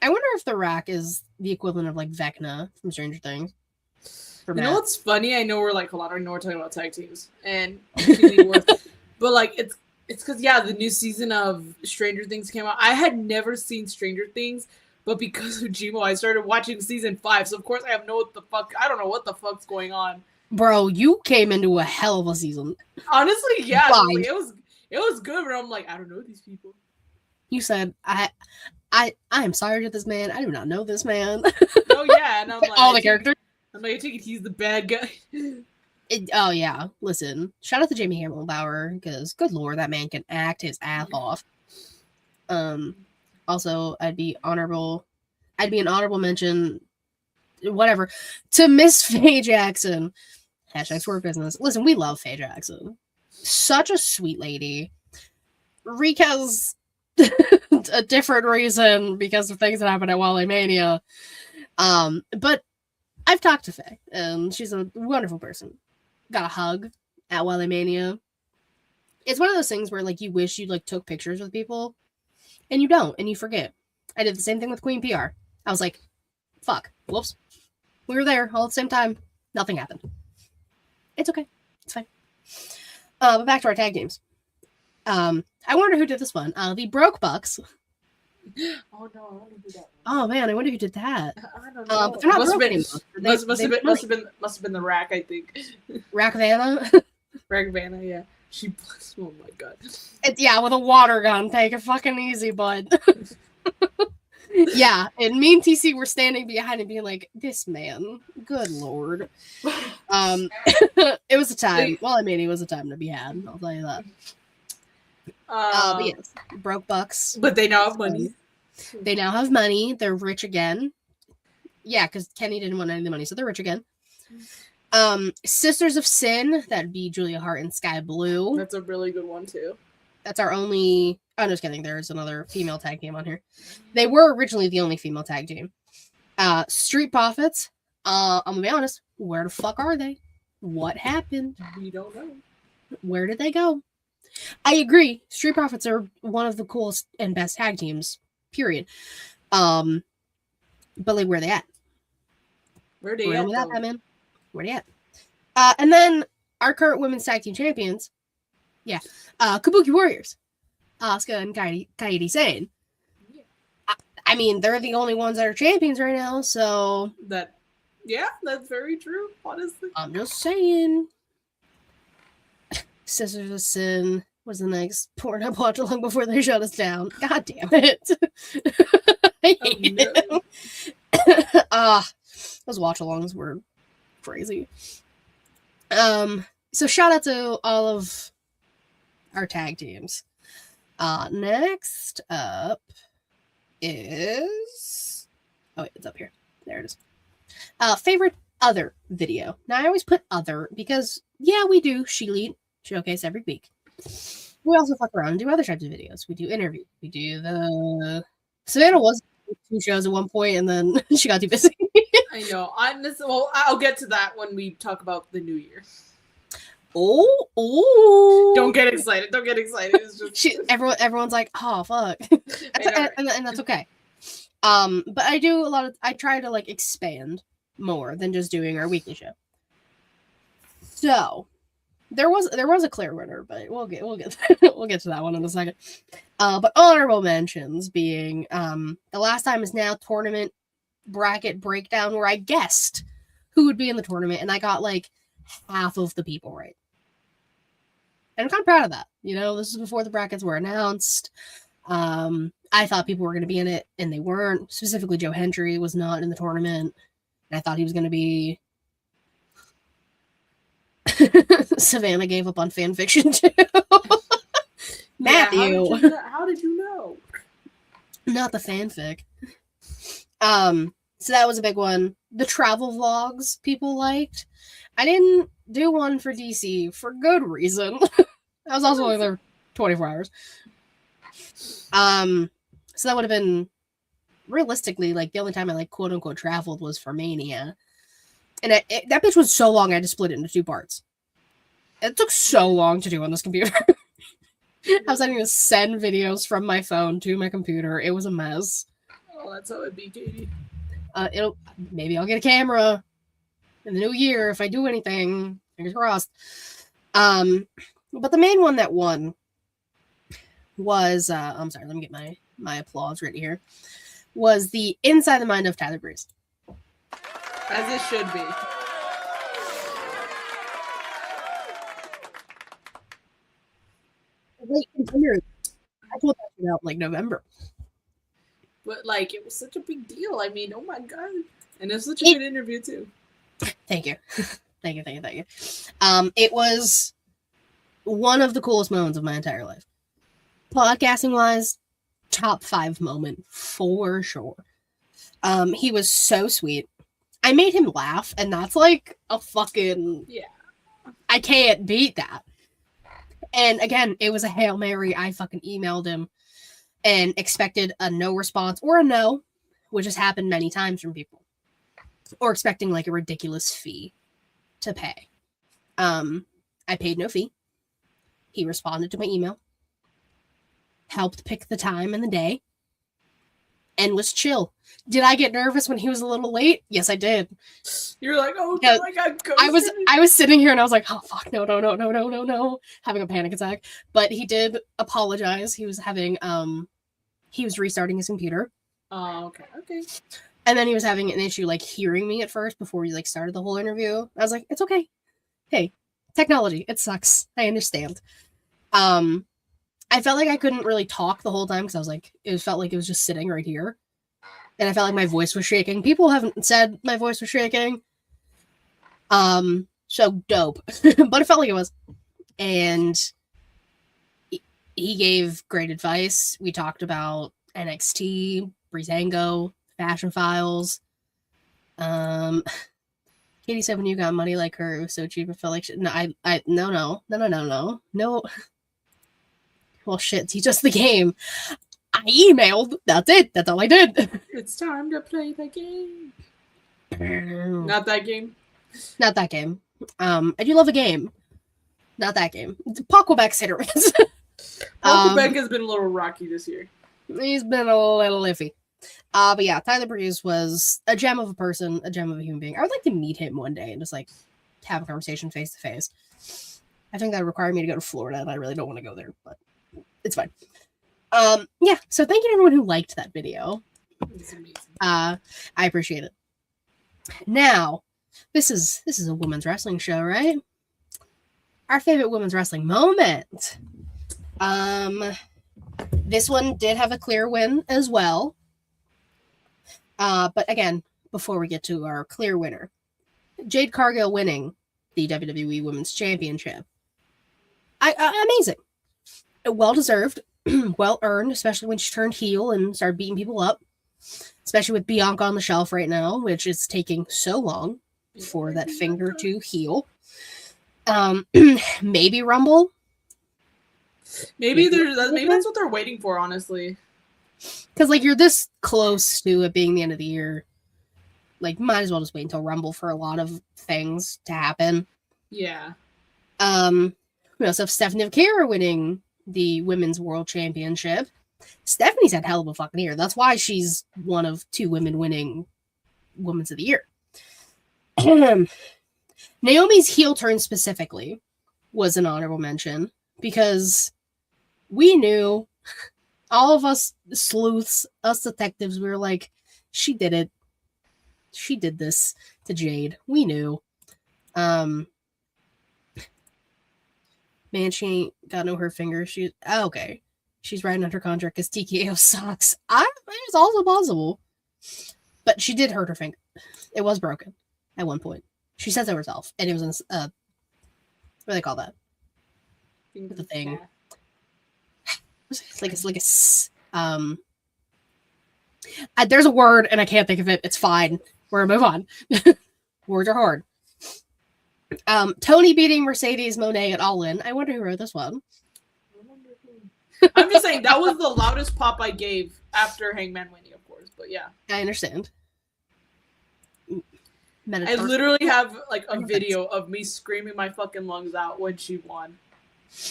I wonder if the Rack is the equivalent of like Vecna from Stranger Things. You know what's funny? I know we're like, hold on, I know we're talking about tag teams and but like it's because the new season of Stranger Things came out. I had never seen Stranger Things, but because of Gmo, I started watching season 5. So of course I don't know what the fuck's going on. Bro, you came into a hell of a season. Honestly, yeah, like, it was good, but I'm like, I don't know these people. You said I am sorry to this man. I do not know this man. Oh yeah, and I'm like all the characters. I'm like, I take it he's the bad guy. Oh yeah, listen. Shout out to Jamie Hamilbauer, because good lord, that man can act his ass off. Also, I'd be an honorable mention, whatever, to Miss Faye Jackson. # Swerve Business. Listen, we love Faye Jackson. Such a sweet lady. Rika's a different reason because of things that happened at Wally Mania. But I've talked to Faye, and she's a wonderful person. Got a hug at Wally Mania. It's one of those things where like you wish you like took pictures with people, and you don't, and you forget. I did the same thing with Queen PR. I was like, fuck, whoops. We were there all at the same time. Nothing happened. It's okay. It's fine. But back to our tag teams. I wonder who did this one. The Broke Bucks. Oh no, I wonder who that was. Oh man, I wonder who did that. I don't know. But they're not must broke have anymore. must have been the Rack, I think. Rack Vanna. Rack Vanna, yeah. She, oh my god. Yeah, with a water gun. Take it fucking easy, bud. Yeah, and me and TC were standing behind and being like, this man, good lord. It was a time. Well, I mean, it was a time to be had. I'll tell you that. But yes, Broke Bucks. But they now have money. They now have money. They're rich again. Yeah, because Kenny didn't want any of the money, so they're rich again. Sisters of Sin, that'd be Julia Hart and Sky Blue. That's a really good one too. That's our only. Oh, no, just kidding. There's another female tag team on here. They were originally the only female tag team. Street Profits. I'm gonna be honest. Where the fuck are they? What happened? We don't know. Where did they go? I agree. Street Profits are one of the coolest and best tag teams. Period. But like, where are they at? Where are they at, man? Where they at? And then our current women's tag team champions. Yeah. Kabuki Warriors. Asuka and Kairi Sane. Yeah. I mean, they're the only ones that are champions right now, so... that's very true, honestly. I'm just saying. Sisters of Sin was the next Pornhub watch along before they shut us down. God damn it. I hate it. Those watch alongs were crazy. So shout out to all of our tag teams. Next up is... Oh, wait, it's up here. There it is. Favorite other video. Now, I always put other because, yeah, we do ShElite Showcase every week. We also fuck around and do other types of videos. We do interviews. We do the... Savannah was 2 shows at one point, and then she got too busy. I know. I'll get to that when we talk about the new year. Oh! Don't get excited. It's just... everyone's like, oh fuck, and that's okay. But I try to like expand more than just doing our weekly show. So there was a clear winner, but we'll get to that one in a second. But honorable mentions being the last time is now tournament bracket breakdown where I guessed who would be in the tournament, and I got like half of the people right. And I'm kind of proud of that. You know, this is before the brackets were announced. I thought people were going to be in it, and they weren't. Specifically, Joe Hendry was not in the tournament. And I thought he was going to be. Savannah gave up on fan fiction, too. Matthew. How did you know? Not the fanfic. So that was a big one. The travel vlogs people liked. I didn't do one for DC for good reason. I was also only there 24 hours. So that would have been realistically like the only time I like quote unquote traveled was for Mania. And that bitch was so long I had to split it into 2 parts. It took so long to do on this computer. I was having to send videos from my phone to my computer. It was a mess. Oh, that's how it'd be, Katie. Maybe I'll get a camera in the new year if I do anything. Fingers crossed. But the main one that won was I'm sorry, let me get my applause right here. Was the Inside the Mind of Tyler Breeze. As it should be. Late contender. I pulled that shit out in like November. But like it was such a big deal. I mean, oh my god. And it was such a good interview too. Thank you. Thank you. It was one of the coolest moments of my entire life. Podcasting wise, top 5 moment for sure. He was so sweet. I made him laugh, and that's like a fucking... Yeah. I can't beat that. And again, it was a Hail Mary. I fucking emailed him and expected a no response or a no, which has happened many times from people. or expecting like a ridiculous fee to pay. I paid no fee. He responded to my email, helped pick the time and the day, and was chill. Did I get nervous when he was a little late? Yes, I did. You're like, oh no, I got ghosted. I was sitting here and I was like, oh fuck, no, having a panic attack. But he did apologize. He was having he was restarting his computer. Oh, okay. And then he was having an issue like hearing me at first before we like started the whole interview. I was like, it's okay. Hey, technology, it sucks. I understand. I felt like I couldn't really talk the whole time because I was like, it felt like it was just sitting right here. And I felt like my voice was shaking. People haven't said my voice was shaking. So dope. But it felt like it was. And he gave great advice. We talked about NXT, Breezango, Fashion Files. Katie said when you got money like her, it was so cheap. It felt like shit. No. Well, shit, teach us the game. I emailed. That's it. That's all I did. It's time to play the game. Not that game. Not that game. I do love a game. Not that game. Paul Quebec's hit or miss. Paul Quebec has been a little rocky this year. He's been a little iffy. But yeah, Tyler Breeze was a gem of a person, a gem of a human being. I would like to meet him one day and just like have a conversation face to face. I think that would require me to go to Florida, and I really don't want to go there, but it's fine. Yeah, so thank you to everyone who liked that video. It's amazing. I appreciate it. Now, this is a women's wrestling show, right? Our favorite women's wrestling moment. This one did have a clear win as well. But again, before we get to our clear winner, Jade Cargill winning the WWE Women's Championship. Amazing. Well deserved. Well earned, especially when she turned heel and started beating people up. Especially with Bianca on the shelf right now, which is taking so long for that finger to heal. Maybe Rumble. Maybe that's what they're waiting for, honestly. Because like you're this close to it being the end of the year. Like, might as well just wait until Rumble for a lot of things to happen. Yeah. We also have Stephanie Vaquero winning the Women's World Championship. Stephanie's had hell of a fucking year. That's why she's one of 2 women winning Women's of the Year. Naomi's heel turn specifically was an honorable mention because we knew, all of us sleuths, us detectives, we were like, she did it. She did this to Jade. We knew. Man, she ain't got no hurt fingers. Okay. She's riding under contract because TKO sucks. It's also possible. But she did hurt her finger. It was broken at one point. She said so herself. And it was in what do they call that? The thing. It's like there's a word and I can't think of it. It's fine. We're gonna move on. Words are hard. Tony beating Mercedes Moné at All In. I wonder who wrote this one. I'm just saying that was the loudest pop I gave after Hangman winning, of course. But yeah, I understand. I literally have like a video of me screaming my fucking lungs out when she won.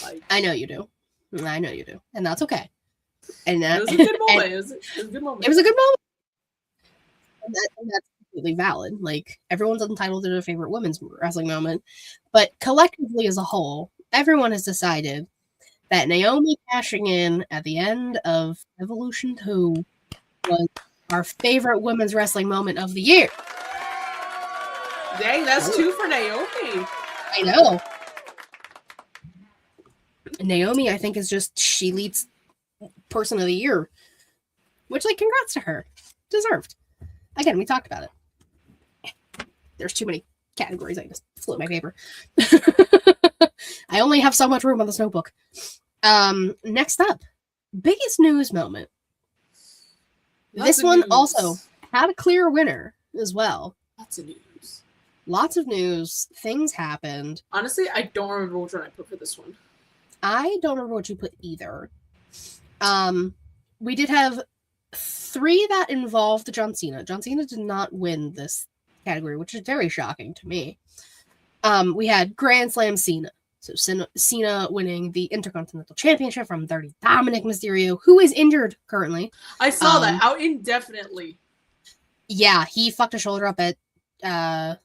Like, I know you do, and that's okay. And it was a good moment. It was a good moment. It was a good moment, and that's completely valid. Like, everyone's entitled to their favorite women's wrestling moment, but collectively as a whole, everyone has decided that Naomi cashing in at the end of Evolution 2 was our favorite women's wrestling moment of the year. Dang, that's 2 for Naomi. I know. Naomi, I think, is just ShElite's person of the year. Which, like, congrats to her. Deserved. Again, we talked about it. There's too many categories. I just flip my paper. I only have so much room on this notebook. Next up, biggest news moment. This one also had a clear winner as well. Lots of news. Things happened. Honestly, I don't remember which one I put for this one. I don't remember what you put either. We did have 3 that involved John Cena. John Cena did not win this category, which is very shocking to me. We had Grand Slam Cena. So Cena winning the Intercontinental Championship from Dirty Dominic Mysterio, who is injured currently. I saw that out indefinitely. Yeah, he fucked a shoulder up at. That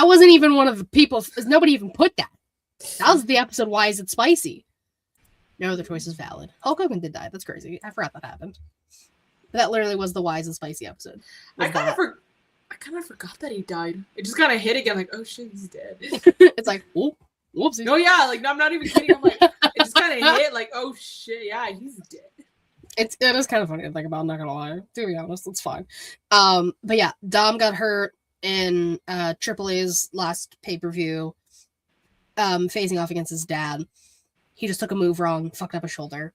wasn't even one of the people. Nobody even put that. That was the episode. Why is it spicy? No other choice is valid. Hulk Hogan did die. That's crazy. I forgot that happened. But that literally was the Why is it spicy episode. I kind of forgot that he died. It just kind of hit again, like, oh shit, he's dead. It's like, oh, whoopsie. No, yeah, like, no, I'm not even kidding. I'm like, it just kind of hit, like, oh shit, yeah, he's dead. It is kind of funny to think about, I'm not gonna lie. To be honest, it's fine. But yeah, Dom got hurt in AAA's last pay-per-view, facing off against his dad. He just took a move wrong, fucked up a shoulder.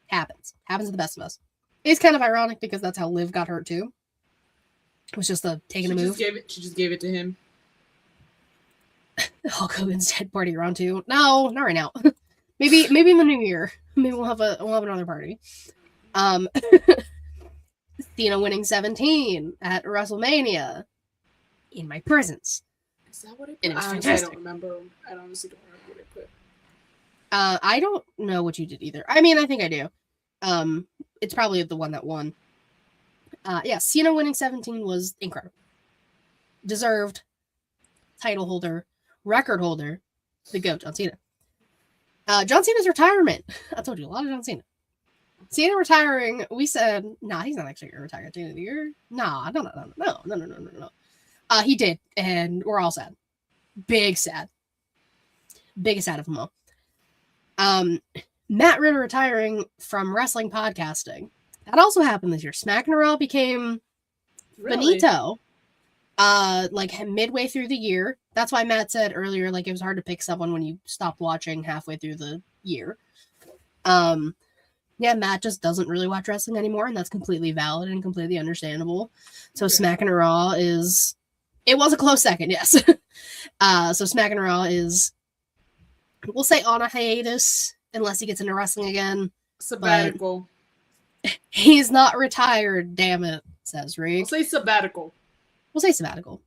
Happens to the best of us. It's kind of ironic because that's how Liv got hurt too. It was just taking a move. She just gave it to him. Hulk Hogan's dead party round 2. No, not right now. maybe in the new year. Maybe we'll have another party. Cena winning 17 at WrestleMania in my presence. Is that what it put? I don't remember. I honestly don't remember what it put. I don't know what you did either. I mean, I think I do. It's probably the one that won. Yeah, Cena winning 17 was incredible. Deserved. Title holder. Record holder. The GOAT, John Cena. John Cena's retirement. I told you a lot of John Cena. Cena retiring, we said, nah, he's not actually going to retire at the end of the year. Nah, no. He did, and we're all sad. Big sad. Biggest sad of them all. Matt Riddle retiring from wrestling podcasting. That also happened this year. Smack and Raw became Benito. Like midway through the year. That's why Matt said earlier, like, it was hard to pick someone when you stopped watching halfway through the year. Yeah, Matt just doesn't really watch wrestling anymore, and that's completely valid and completely understandable. So Smack and Raw is... It was a close second, yes. So Smack and Raw is... We'll say on a hiatus, unless he gets into wrestling again. Sabbatical. He's not retired, damn it, says Reed. We'll say sabbatical.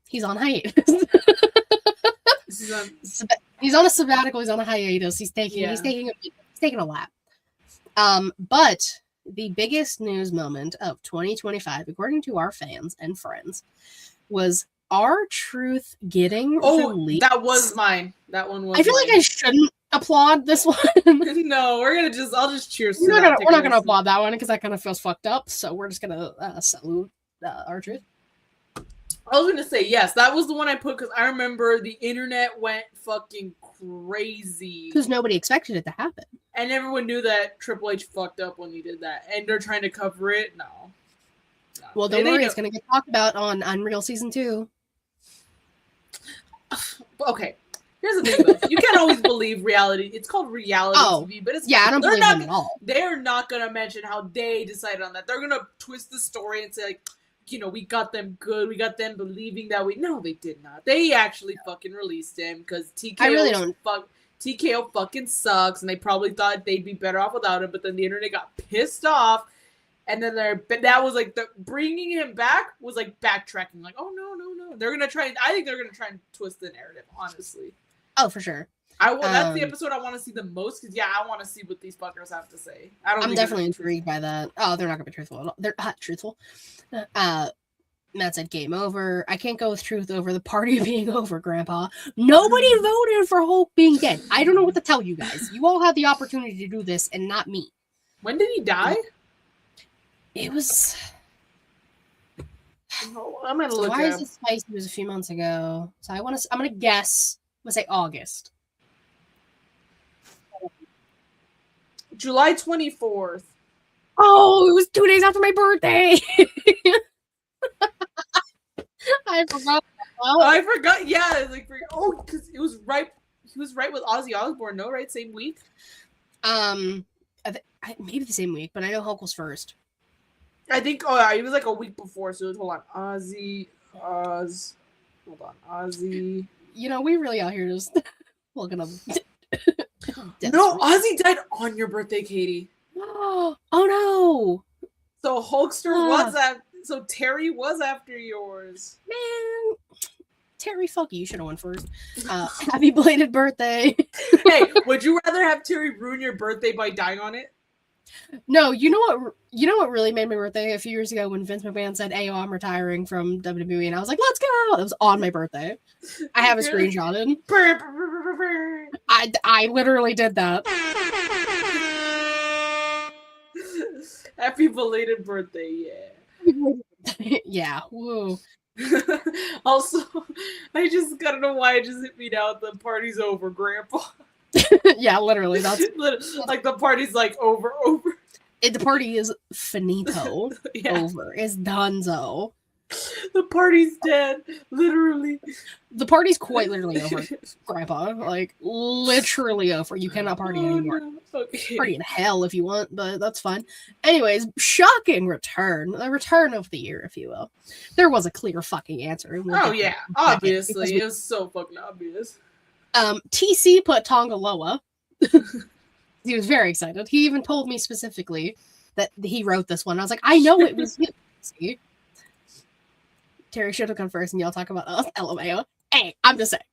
He's on hiatus. He's on a sabbatical. He's on a hiatus. He's taking a lap. But the biggest news moment of 2025, according to our fans and friends, was R-Truth getting released. That was mine. That one was. I feel like I shouldn't applaud this one. No, I'll just cheers. We're not gonna applaud that one because that kind of feels fucked up. So we're just gonna salute R-Truth. I was gonna say yes. That was the one I put because I remember the internet went fucking crazy because nobody expected it to happen, and everyone knew that Triple H fucked up when he did that, and they're trying to cover it. No. Well, don't worry, it's gonna get talked about on Unreal Season 2. Okay, here's the thing: though. You can't always believe reality. It's called reality TV, but it's I don't believe them at all. They're not gonna mention how they decided on that. They're gonna twist the story and say like, we got them good. We got them believing that No, they did not. They actually fucking released him because TKO fucking sucks, and they probably thought they'd be better off without him. But then the internet got pissed off, and then that was like bringing him back was like backtracking. Like, oh no. They're gonna try. I think they're gonna try and twist the narrative. Honestly. Oh, for sure. That's the episode I want to see the most because I want to see what these fuckers have to say. I'm definitely intrigued by that. Oh, they're not gonna be truthful at all. They're truthful. Matt said game over. I can't go with truth over the party being over, Grandpa. Nobody voted for Hulk being dead. I don't know what to tell you guys. You all had the opportunity to do this and not me. When did he die? It was... Oh, I'm gonna look. Why is it spicy? It was a few months ago. So I'm gonna guess. I'm gonna say August. July 24th. Oh, it was 2 days after my birthday. I forgot. I forgot. Yeah, because it was right. He was right with Ozzy Osbourne. No, right? Same week. Maybe the same week, but I know Hulk was first. I think. Oh, yeah, he was like a week before. So hold on, Ozzy. We really out here just looking up. No, Ozzy died on your birthday, Katie. Oh no! So Hulkster was at So Terry was after yours. Man, Terry, fuck you. You should have won first. Happy belated birthday. Hey, would you rather have Terry ruin your birthday by dying on it? No, you know what? You know what really made my birthday a few years ago when Vince McMahon said, "Ayo, I'm retiring from WWE," and I was like, "Let's go!" It was on my birthday. I have a screenshot. I literally did that. Happy belated birthday, yeah. Yeah. Whoa. Also, I just gotta know why it just hit me now. The party's over, Grandpa. Yeah, literally. That's like the party's like over. The party is finito. Yeah. Over. It's donezo. The party's dead, literally. The party's quite literally over, Grandpa. Like, literally over. You cannot party anymore. No. Okay. Party in hell if you want, but that's fine. Anyways, shocking return. The return of the year, if you will. There was a clear fucking answer. Oh, yeah. Obviously. It was so fucking obvious. TC put Tongaloa. He was very excited. He even told me specifically that he wrote this one. I was like, I know it was you. See? Terry should have come first and y'all talk about us. LMAO. Hey, I'm just saying.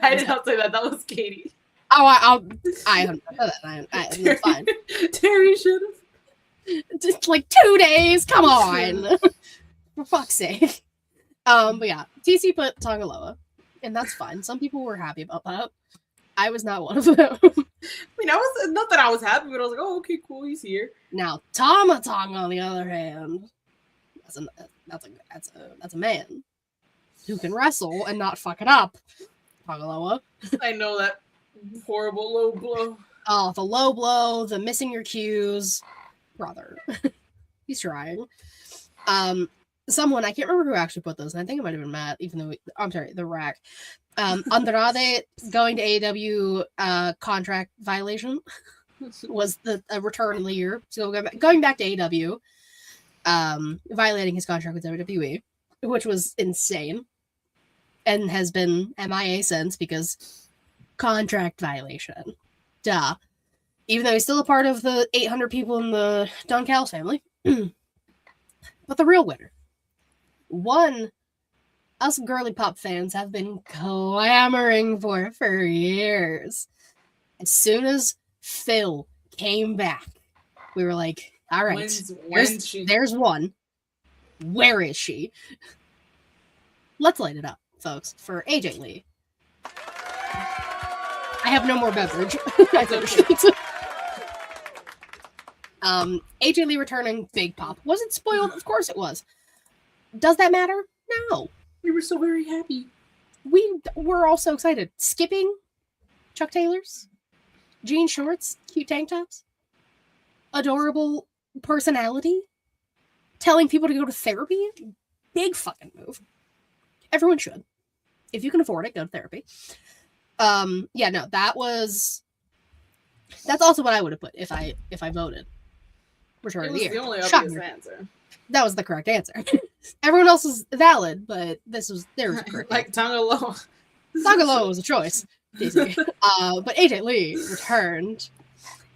I did not say that. That was Katie. Oh, I haven't said that. It's fine. Terry should have. Just like 2 days. Come on. For fuck's sake. But yeah, TC put Tongaloa. And that's fine. Some people were happy about that. I was not one of them. I mean, I was not that I was happy, but I was like, oh, okay, cool, he's here. Now, Tomatong, on the other hand, that's a man who can wrestle and not fuck it up. Tongaloa. I know that horrible low blow. Oh, the low blow, the missing your cues. Brother. He's trying. Someone, I can't remember who actually put those, and I think it might have been Matt, even though I'm sorry, the rack. Andrade going to AEW contract violation was the return in the year. So going back to AEW, violating his contract with WWE, which was insane, and has been MIA since because contract violation. Duh. Even though he's still a part of the 800 people in the Don Callis family. But the real winner. One us girly pop fans have been clamoring for years. As soon as Phil came back, we were like, all right, there's one. Where is she? Let's light it up, folks, for AJ Lee. I have no more beverage. I finished it. AJ Lee returning, big pop. Was it spoiled? Of course it was. Does that matter? No. We were so very happy. We were all so excited. Skipping Chuck Taylors, jean shorts, cute tank tops, adorable personality, telling people to go to therapy. Big fucking move. Everyone should. If you can afford it, go to therapy. Yeah, no, that's also what I would have put if I voted. Return of the year. The only obvious answer. That was the correct answer. Everyone else was valid, but there was a correct like Tongaloa. Tongaloa was a choice, basically. But AJ Lee returned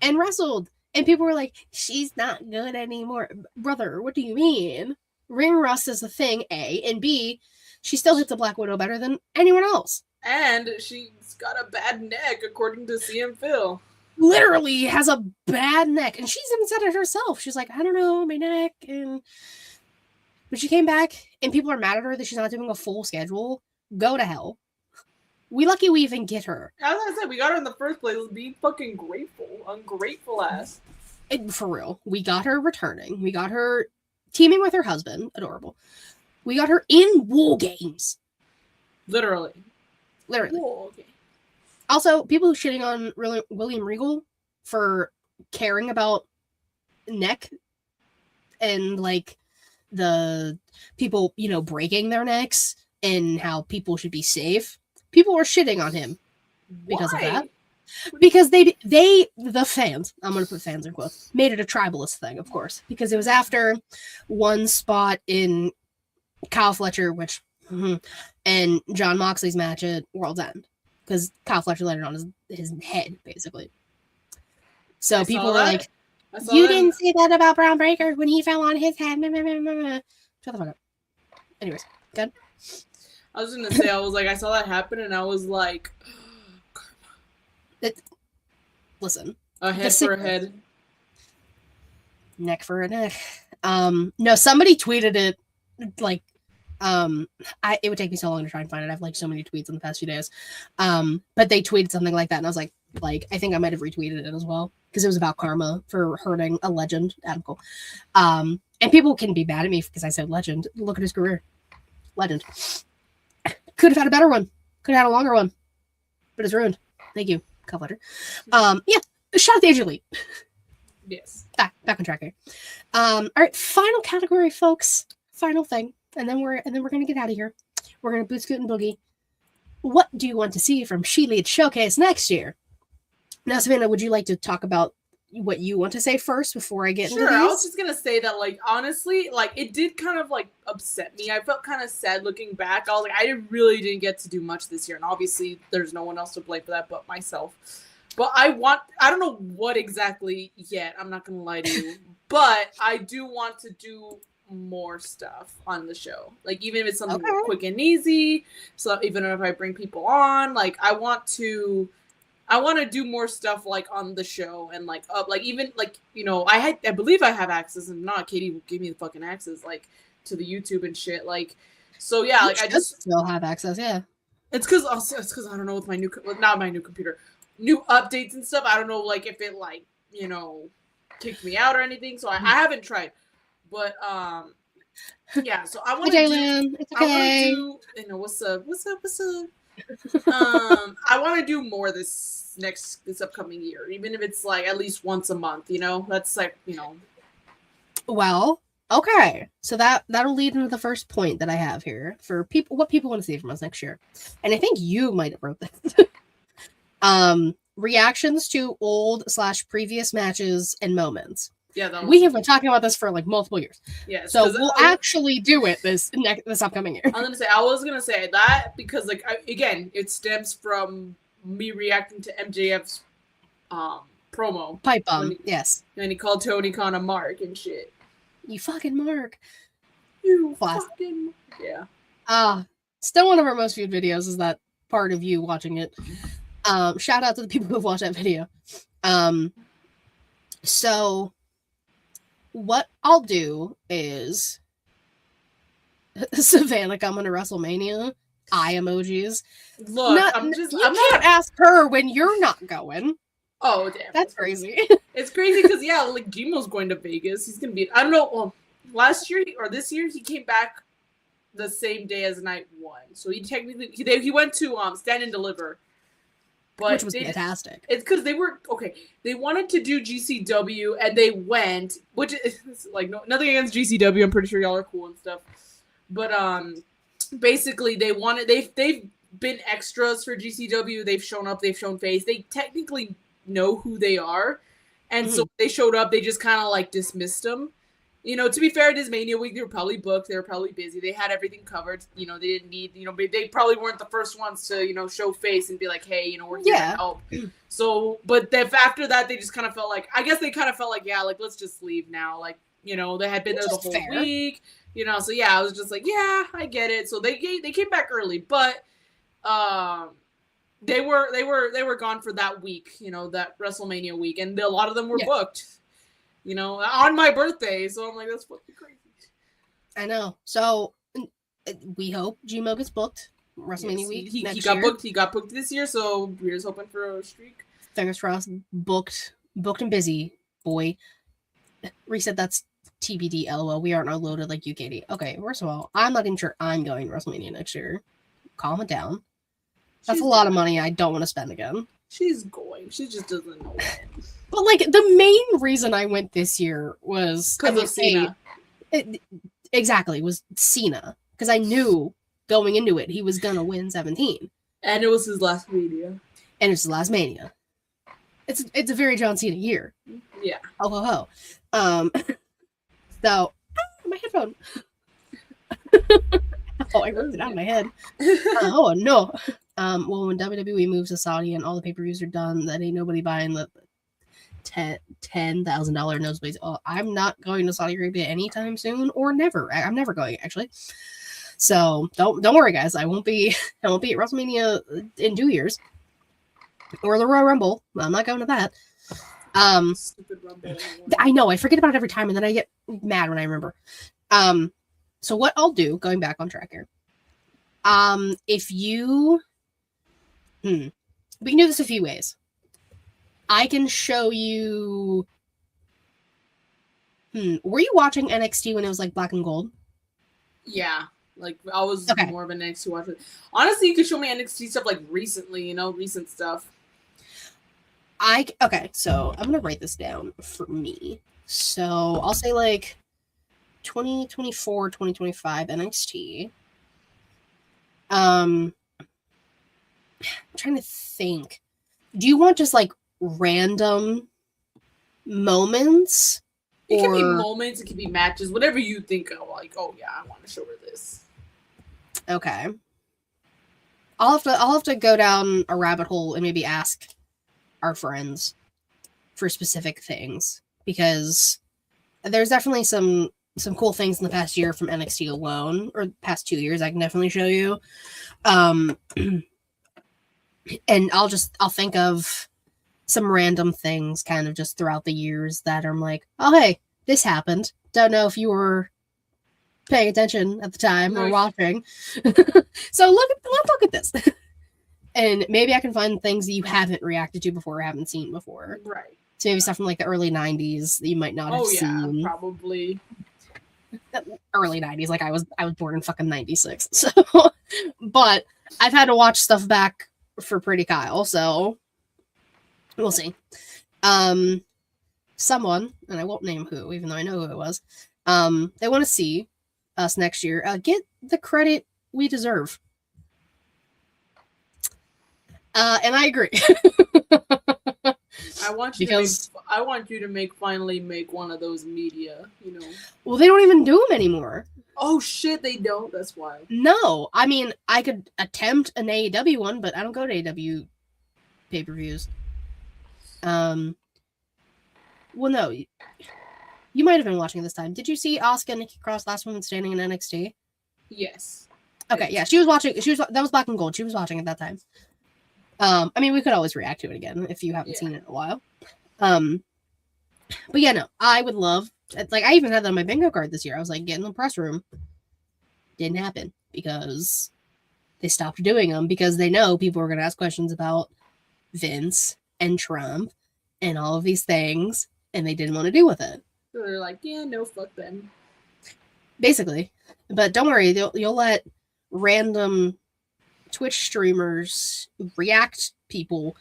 and wrestled, and people were like, "She's not good anymore, brother. What do you mean? Ring rust is a thing, A, and B, she still hits a Black Widow better than anyone else, and she's got a bad neck, according to CM Phil." Literally has a bad neck, and she's even said it herself. She's like, I don't know, my neck, but she came back, and people are mad at her that she's not doing a full schedule. Go to hell. We lucky we even get her. As I said, we got her in the first place. Be fucking grateful, ungrateful ass. For real, we got her returning. We got her teaming with her husband, adorable. We got her in War Games. Literally. War Games. Also, people shitting on William Regal for caring about neck and like the people, breaking their necks and how people should be safe. People were shitting on him because of that. Because the fans, I'm going to put fans in quotes, made it a tribalist thing, of course, because it was after one spot in Kyle Fletcher, and John Moxley's match at World's End. Because Kyle Fletcher landed on his head, basically. So people were like, You didn't say that about Braun Breaker when he fell on his head. Shut the fuck up. Anyways, good. I was gonna say, I saw that happen, and I was like, karma. Listen. A head for a head. Neck for a neck. No, somebody tweeted it, like, it would take me so long to try and find it. I have like so many tweets in the past few days. But they tweeted something like that, and I was like, I think I might have retweeted it as well, because it was about karma for hurting a legend, Adam Cole. And people can be mad at me because I said legend. Look at his career. Legend. Could have had a better one. Could have had a longer one. But it's ruined. Thank you. Cup letter. Yeah. Shout out to AJ Lee. Yes. Back on track here. All right, final category, folks. Final thing. And then we're gonna get out of here. We're gonna boot scoot and boogie. What do you want to see from ShElite Showcase next year? Now, Savannah, would you like to talk about what you want to say first before I get into these? Sure, I was just gonna say that, honestly, it did kind of upset me. I felt kind of sad looking back. I was like, I really didn't get to do much this year, and obviously there's no one else to blame for that but myself. But I don't know what exactly yet, I'm not gonna lie to you, but I do want to do more stuff on the show. Even if it's something quick and easy, so even if I bring people on, I want to do more stuff on the show and I believe I have access, and not Katie will give me the fucking access to the YouTube and shit. So yeah, I just still have access. Yeah, it's because I don't know with my not my new computer, new updates and stuff. I don't know if it kicked me out or anything. So I haven't tried, but yeah. So I want to do. It's okay. What's up? I want to do more this upcoming year, even if it's at least once a month. That's Well, okay. So that'll lead into the first point that I have here for people. What people want to see from us next year, and I think you might have wrote this. Reactions to old / previous matches and moments. Yeah, we have been talking about this for multiple years. Yeah, so we'll actually do it this upcoming year. I was gonna say that because again, it stems from me reacting to MJF's promo pipe bomb. Yes, and he called Tony Khan a mark and shit. You fucking mark. You fucking yeah. Still one of our most viewed videos is that part of you watching it. Shout out to the people who watched that video. So what I'll do is Savannah coming to WrestleMania. Eye emojis. Look, you can't ask her when you're not going. Oh, damn. That's crazy. It's crazy because Gimo's going to Vegas. He's gonna be. I don't know. Well, last year or this year he came back the same day as night one. So he technically he went to Stand and Deliver. But which was fantastic. It's because they were okay. They wanted to do GCW and they went, which is nothing against GCW. I'm pretty sure y'all are cool and stuff. But basically they've been extras for GCW. They've shown up. They've shown face. They technically know who they are, and so they showed up. They just kind of dismissed them. To be fair, this Mania week, they were probably booked. They were probably busy. They had everything covered. They didn't need, they probably weren't the first ones to, show face and be like, hey, we're here to help. So, but after that, they just kind of felt let's just leave now. They had been there the whole week, so yeah, I was just yeah, I get it. So they came back early, but, they were gone for that week, that WrestleMania week. And a lot of them were booked. On my birthday. So I'm that's fucking crazy. I know. So we hope Gmo gets booked WrestleMania week. He got booked. He got booked this year, so we're just hoping for a streak. Fingers crossed. Booked and busy, boy. Reset. That's TBD. LOL. We aren't loaded like you, Katie. Okay. First of all, I'm not even sure I'm going to WrestleMania next year. Calm it down. That's a lot of money I don't want to spend again. She's going. She just doesn't know when. But the main reason I went this year was because of Cena. Exactly, was Cena. Because I knew going into it he was gonna win 17. And it was his last Mania. It's a very John Cena year. Yeah. Oh. So my headphone. I ripped it out of my head. Oh no. Well, when WWE moves to Saudi and all the pay-per-views are done, that ain't nobody buying $10,000 nosebleeds. Oh, I'm not going to Saudi Arabia anytime soon, or never. I'm never going, actually. So don't worry, guys. I won't be at WrestleMania in 2 years, or the Royal Rumble. I'm not going to that. Stupid Rumble. I know, I forget about it every time, and then I get mad when I remember. So what I'll do, going back on track here, if you, we can do this a few ways. I can show you. Were you watching NXT when it was like black and gold? Yeah, like I was more of an NXT watcher. Honestly, you could show me NXT stuff like recently, recent stuff. Okay, so I'm gonna write this down for me. So I'll say like 2024, 2025 NXT. I'm trying to think. Do you want just like random moments? It can be moments, it can be matches, whatever you think of. Like, oh yeah, I want to show her this. Okay. I'll have to go down a rabbit hole and maybe ask our friends for specific things, because there's definitely some cool things in the past year from NXT alone, or past 2 years I can definitely show you. And I'll think of some random things kind of just throughout the years that I'm like, oh hey, this happened. Don't know if you were paying attention at the time or watching. So let's look at this. And maybe I can find things that you haven't reacted to before or haven't seen before. Right. So maybe stuff from like the early 90s that you might not have seen. Probably. Early 90s, like I was born in fucking 96. So but I've had to watch stuff back for Pretty Kyle, so we'll see. Someone, and I won't name who, even though I know who it was, they want to see us next year get the credit we deserve. And I agree. I want you to finally make one of those media, Well, they don't even do them anymore. Oh shit, they don't. That's why. No, I mean I could attempt an AEW one, but I don't go to AEW pay-per-views. Well, no, you might have been watching this time. Did you see Asuka and Nikki Cross last woman standing in NXT? Yes. Okay, yeah, she was watching. That was black and gold. She was watching at that time. I mean, we could always react to it again if you haven't seen it in a while. But yeah, no, I would love. Like, I even had that on my bingo card this year. I was like, get in the press room. Didn't happen because they stopped doing them because they know people are going to ask questions about Vince and Trump and all of these things, and they didn't want to deal with it. So they're like, yeah, no, fuck them. Basically. But don't worry, you'll let random Twitch streamers react people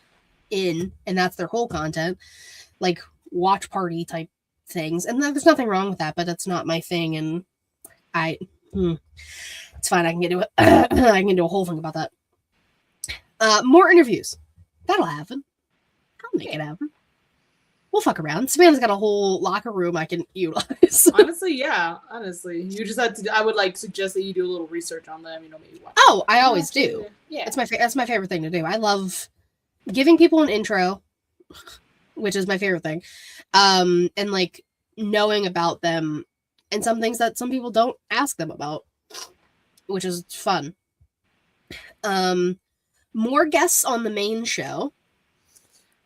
in, and that's their whole content, like watch party type things. And there's nothing wrong with that, but that's not my thing. And it's fine. I can get to I can do a whole thing about that. More interviews. That'll happen. I'll make it happen. We'll fuck around. Savannah's got a whole locker room I can utilize. Honestly, yeah. Honestly, you just have to. I would like suggest that you do a little research on them. Maybe watch. Oh, I always do. Yeah, that's my favorite thing to do. I love giving people an intro, which is my favorite thing, and like knowing about them and some things that some people don't ask them about, which is fun. More guests on the main show.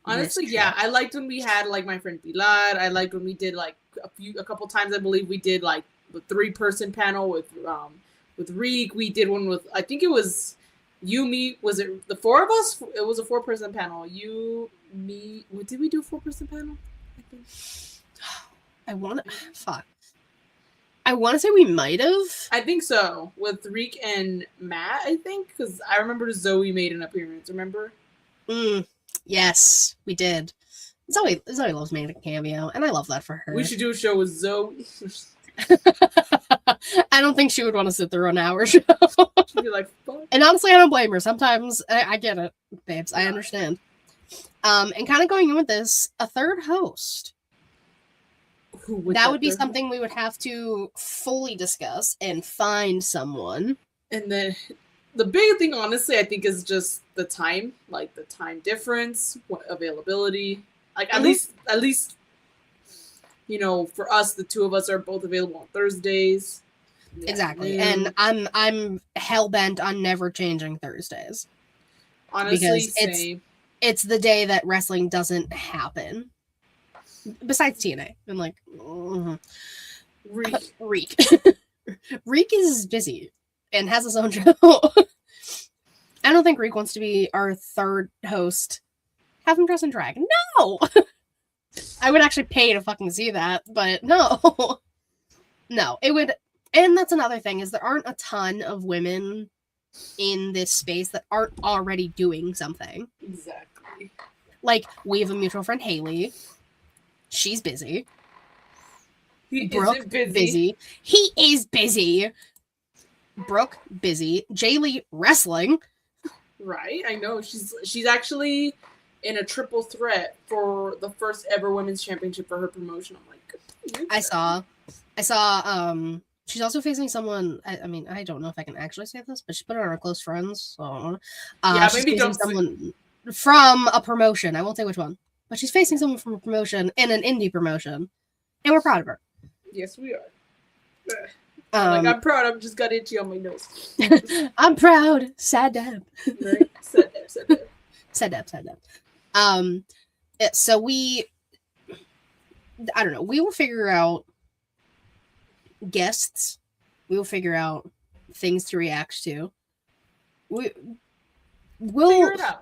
Honestly, yeah, I liked when we had like my friend Bilal. I liked when we did like a couple times. I believe we did like the 3-person panel with Reek. We did one with, I think it was you, me. Was it the 4 of us? It was a 4-person panel. You, me. What did we do? A 4-person panel? I think. I want to say we might have. I think so, with Reek and Matt. I think because I remember Zoe made an appearance. Remember? Yes, we did. Zoe loves making a cameo, and I love that for her. We should do a show with Zoe. I don't think she would want to sit through an hour show. She'd be like, fuck. And honestly, I don't blame her. Sometimes I get it, babes. I understand. And kind of going in with this, a third host. That would be something we would have to fully discuss and find someone. And then the big thing, honestly, I think is just the time, like the time difference, availability. Like at least for us, the two of us are both available on Thursdays. Yeah. Exactly. And I'm hell bent on never changing Thursdays. Honestly, because it's the day that wrestling doesn't happen. Besides TNA. I'm like, Reek. Reek is busy and has his own show. I don't think Reek wants to be our third host. Have him dress in drag. No! I would actually pay to fucking see that, but no. No, it would. And that's another thing, is there aren't a ton of women in this space that aren't already doing something. Exactly. Like, we have a mutual friend, Haley. She's busy. Brooke, busy. He is busy. Brooke, busy. Jaylee, wrestling. Right, I know. She's actually in a triple threat for the first ever women's championship for her promotion. I'm like, I saw, she's also facing someone, I mean, I don't know if I can actually say this, but she put it on her close friends, so yeah, she's maybe facing someone from a promotion. I won't say which one, but she's facing someone from a promotion in an indie promotion, and we're proud of her. Yes, we are. I'm proud. I've just got itchy on my nose. I'm proud. Sad dab. Right? Sad dab. So I don't know. We will figure out guests. We will figure out things to react to. We'll figure it out.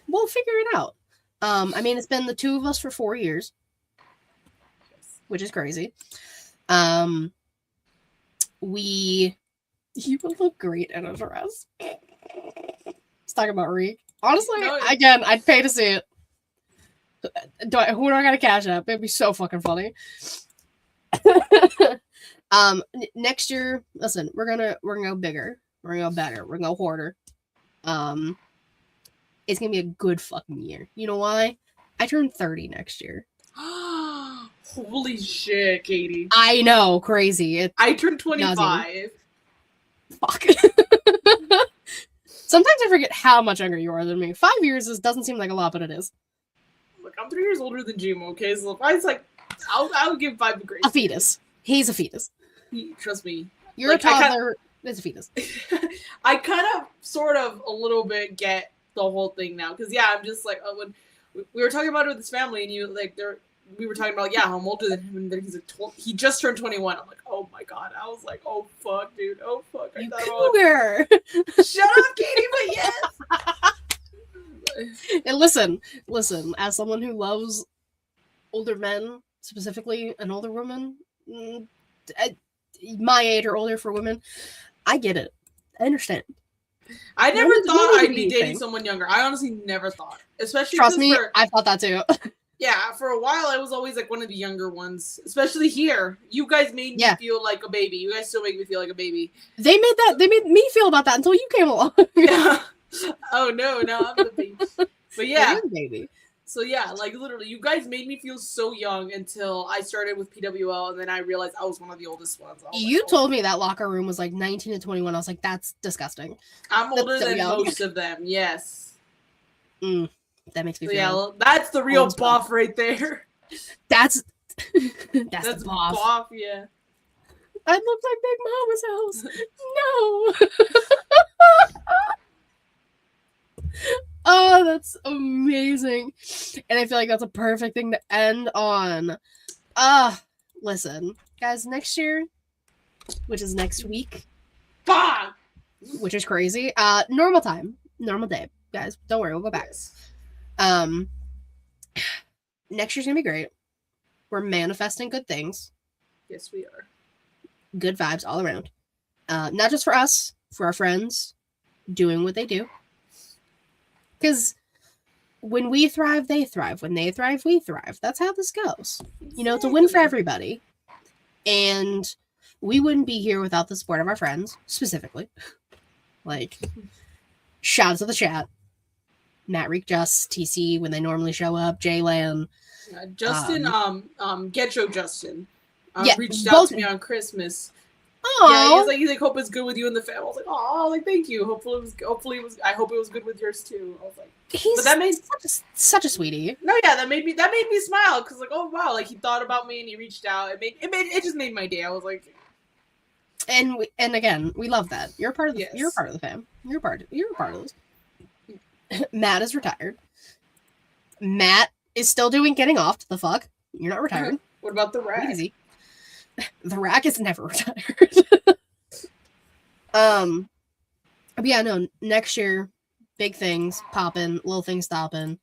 We'll figure it out. I mean, it's been the two of us for 4 years, which is crazy. You would look great in a dress. Let's talk about Reek. Honestly, again, I'd pay to see it. Who do I gotta cash up? It'd be so fucking funny. Next year, listen, we're gonna go bigger. We're gonna go better. We're gonna go harder. It's gonna be a good fucking year. You know why? I turn 30 next year. Holy shit, Katie. I know, crazy. I turned 25. Fuck. Sometimes I forget how much younger you are than me. 5 years doesn't seem like a lot, but it is. Look, I'm 3 years older than Jimo, okay? So if I was like, I'll give 5 a grace. A fetus. He's a fetus. Trust me. You're a toddler. It's a fetus. I kind of, sort of, a little bit get the whole thing now. Because, yeah, I'm just like, when we were talking about it with his family, and we were talking about, yeah, how I'm older than him, and then he's like, he just turned 21. I'm like, oh my god. I was like, oh fuck, dude. Oh fuck. You cougar. Shut up, Katie, but yes. And listen, as someone who loves older men, specifically an older woman, my age or older for women, I get it. I understand. I never thought I'd be dating someone younger. I honestly never thought. Especially Trust me, I thought that too. Yeah, for a while I was always like one of the younger ones, especially here. You guys made me feel like a baby. You guys still make me feel like a baby. They made me feel about that until you came along. Yeah. Oh no, now I'm the baby. But yeah, baby. So yeah, like literally, you guys made me feel so young until I started with PWL, and then I realized I was one of the oldest ones. You told me that locker room was like 19 to 21. I was like, that's disgusting. I'm older than most of them. Yes. That makes me feel. Yeah, that's the real boff right there. That's the boff. Boff, yeah. I look like Big Mama's house. No. Oh, that's amazing. And I feel like that's a perfect thing to end on. Listen, guys, next year, which is next week. Fuck! Which is crazy. Normal time. Normal day. Guys, don't worry, we'll go back. Next year's gonna be great. We're manifesting good things. Yes, we are. Good vibes all around. Not just for us, for our friends, doing what they do. Because when we thrive, they thrive. When they thrive, we thrive. That's how this goes. You know, it's a win for everybody. And we wouldn't be here without the support of our friends, specifically. Like, shout out to the chat. Matt, Reek, Just, TC, when they normally show up, Jaylan. Justin, Getcho Justin, yeah, reached out to me on Christmas. Oh, he's like, hope it's good with you and the family. I was like, oh, like thank you. Hopefully it was. I hope it was good with yours too. I was like, he's but that made such a sweetie. no, yeah, that made me smile because like, oh wow, like he thought about me and he reached out. It just made my day. I was like, and again, we love that. You're part of the Yes. you're part of the fam. You're part of this. Matt is retired. Matt is still doing getting off. The fuck? You're not retired. What about the rack? Easy. The rack is never retired. But yeah, no, next year, big things popping, little things stopping.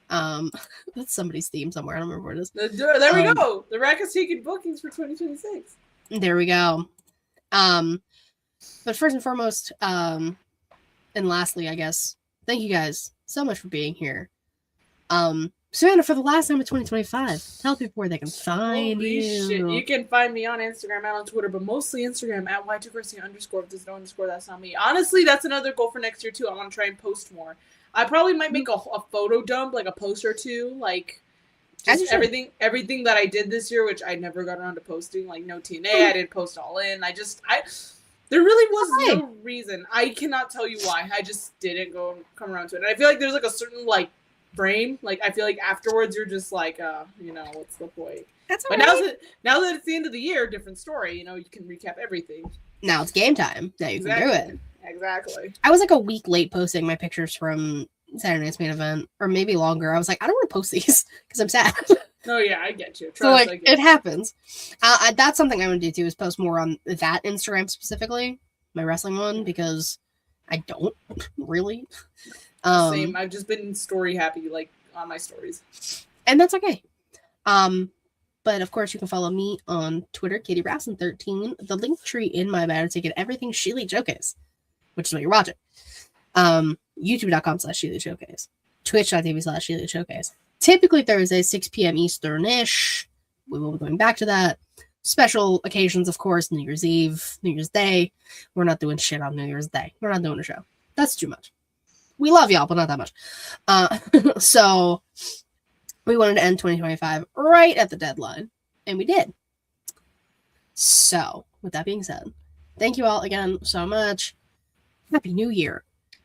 That's somebody's theme somewhere. I don't remember what it is. There we go. The rack is taking bookings for 2026. There we go. But first and foremost, and lastly, I guess, thank you guys so much for being here. Savannah, for the last time of 2025, tell people where they can find you. Shit. You can find me on Instagram and on Twitter, but mostly Instagram at y2garcia_. If there's no underscore, that's not me. Honestly, that's another goal for next year too. I want to try and post more. I probably might make a photo dump, like a post or two, like just everything that I did this year, which I never got around to posting, like no TNA, I didn't post all in. There really was no reason. I cannot tell you why. I just didn't come around to it. And I feel like there's like a certain like frame. Like I feel like afterwards you're just like, what's the point? That's but right. now that it's the end of the year, different story. You can recap everything. Now it's game time. Now you can do it. Exactly. I was like a week late posting my pictures from Saturday Night's Main Event, or maybe longer. I was like, I don't want to post these because I'm sad. No, yeah, I get you. So like, it happens. That's something I'm gonna do too, is post more on that Instagram specifically, my wrestling one, because I don't really. Same. I've just been story happy, like on my stories, and that's okay. But of course, you can follow me on Twitter, KatieRasson13. The link tree in my bio to get everything ShElite Showcase, which is what you're watching. YouTube.com/ShElite Showcase, Twitch.tv/ShElite Showcase. Typically Thursday, 6 p.m. Eastern-ish. We will be going back to that. Special occasions, of course, New Year's Eve, New Year's Day. We're not doing shit on New Year's Day. We're not doing a show. That's too much. We love y'all, but not that much. So we wanted to end 2025 right at the deadline, and we did. So, with that being said, thank you all again so much. Happy New Year.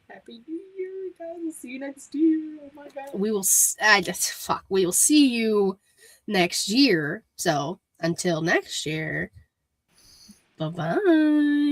Happy New Year, guys. We'll see you next year. Oh my god. We will see you next year. So, until next year, bye-bye.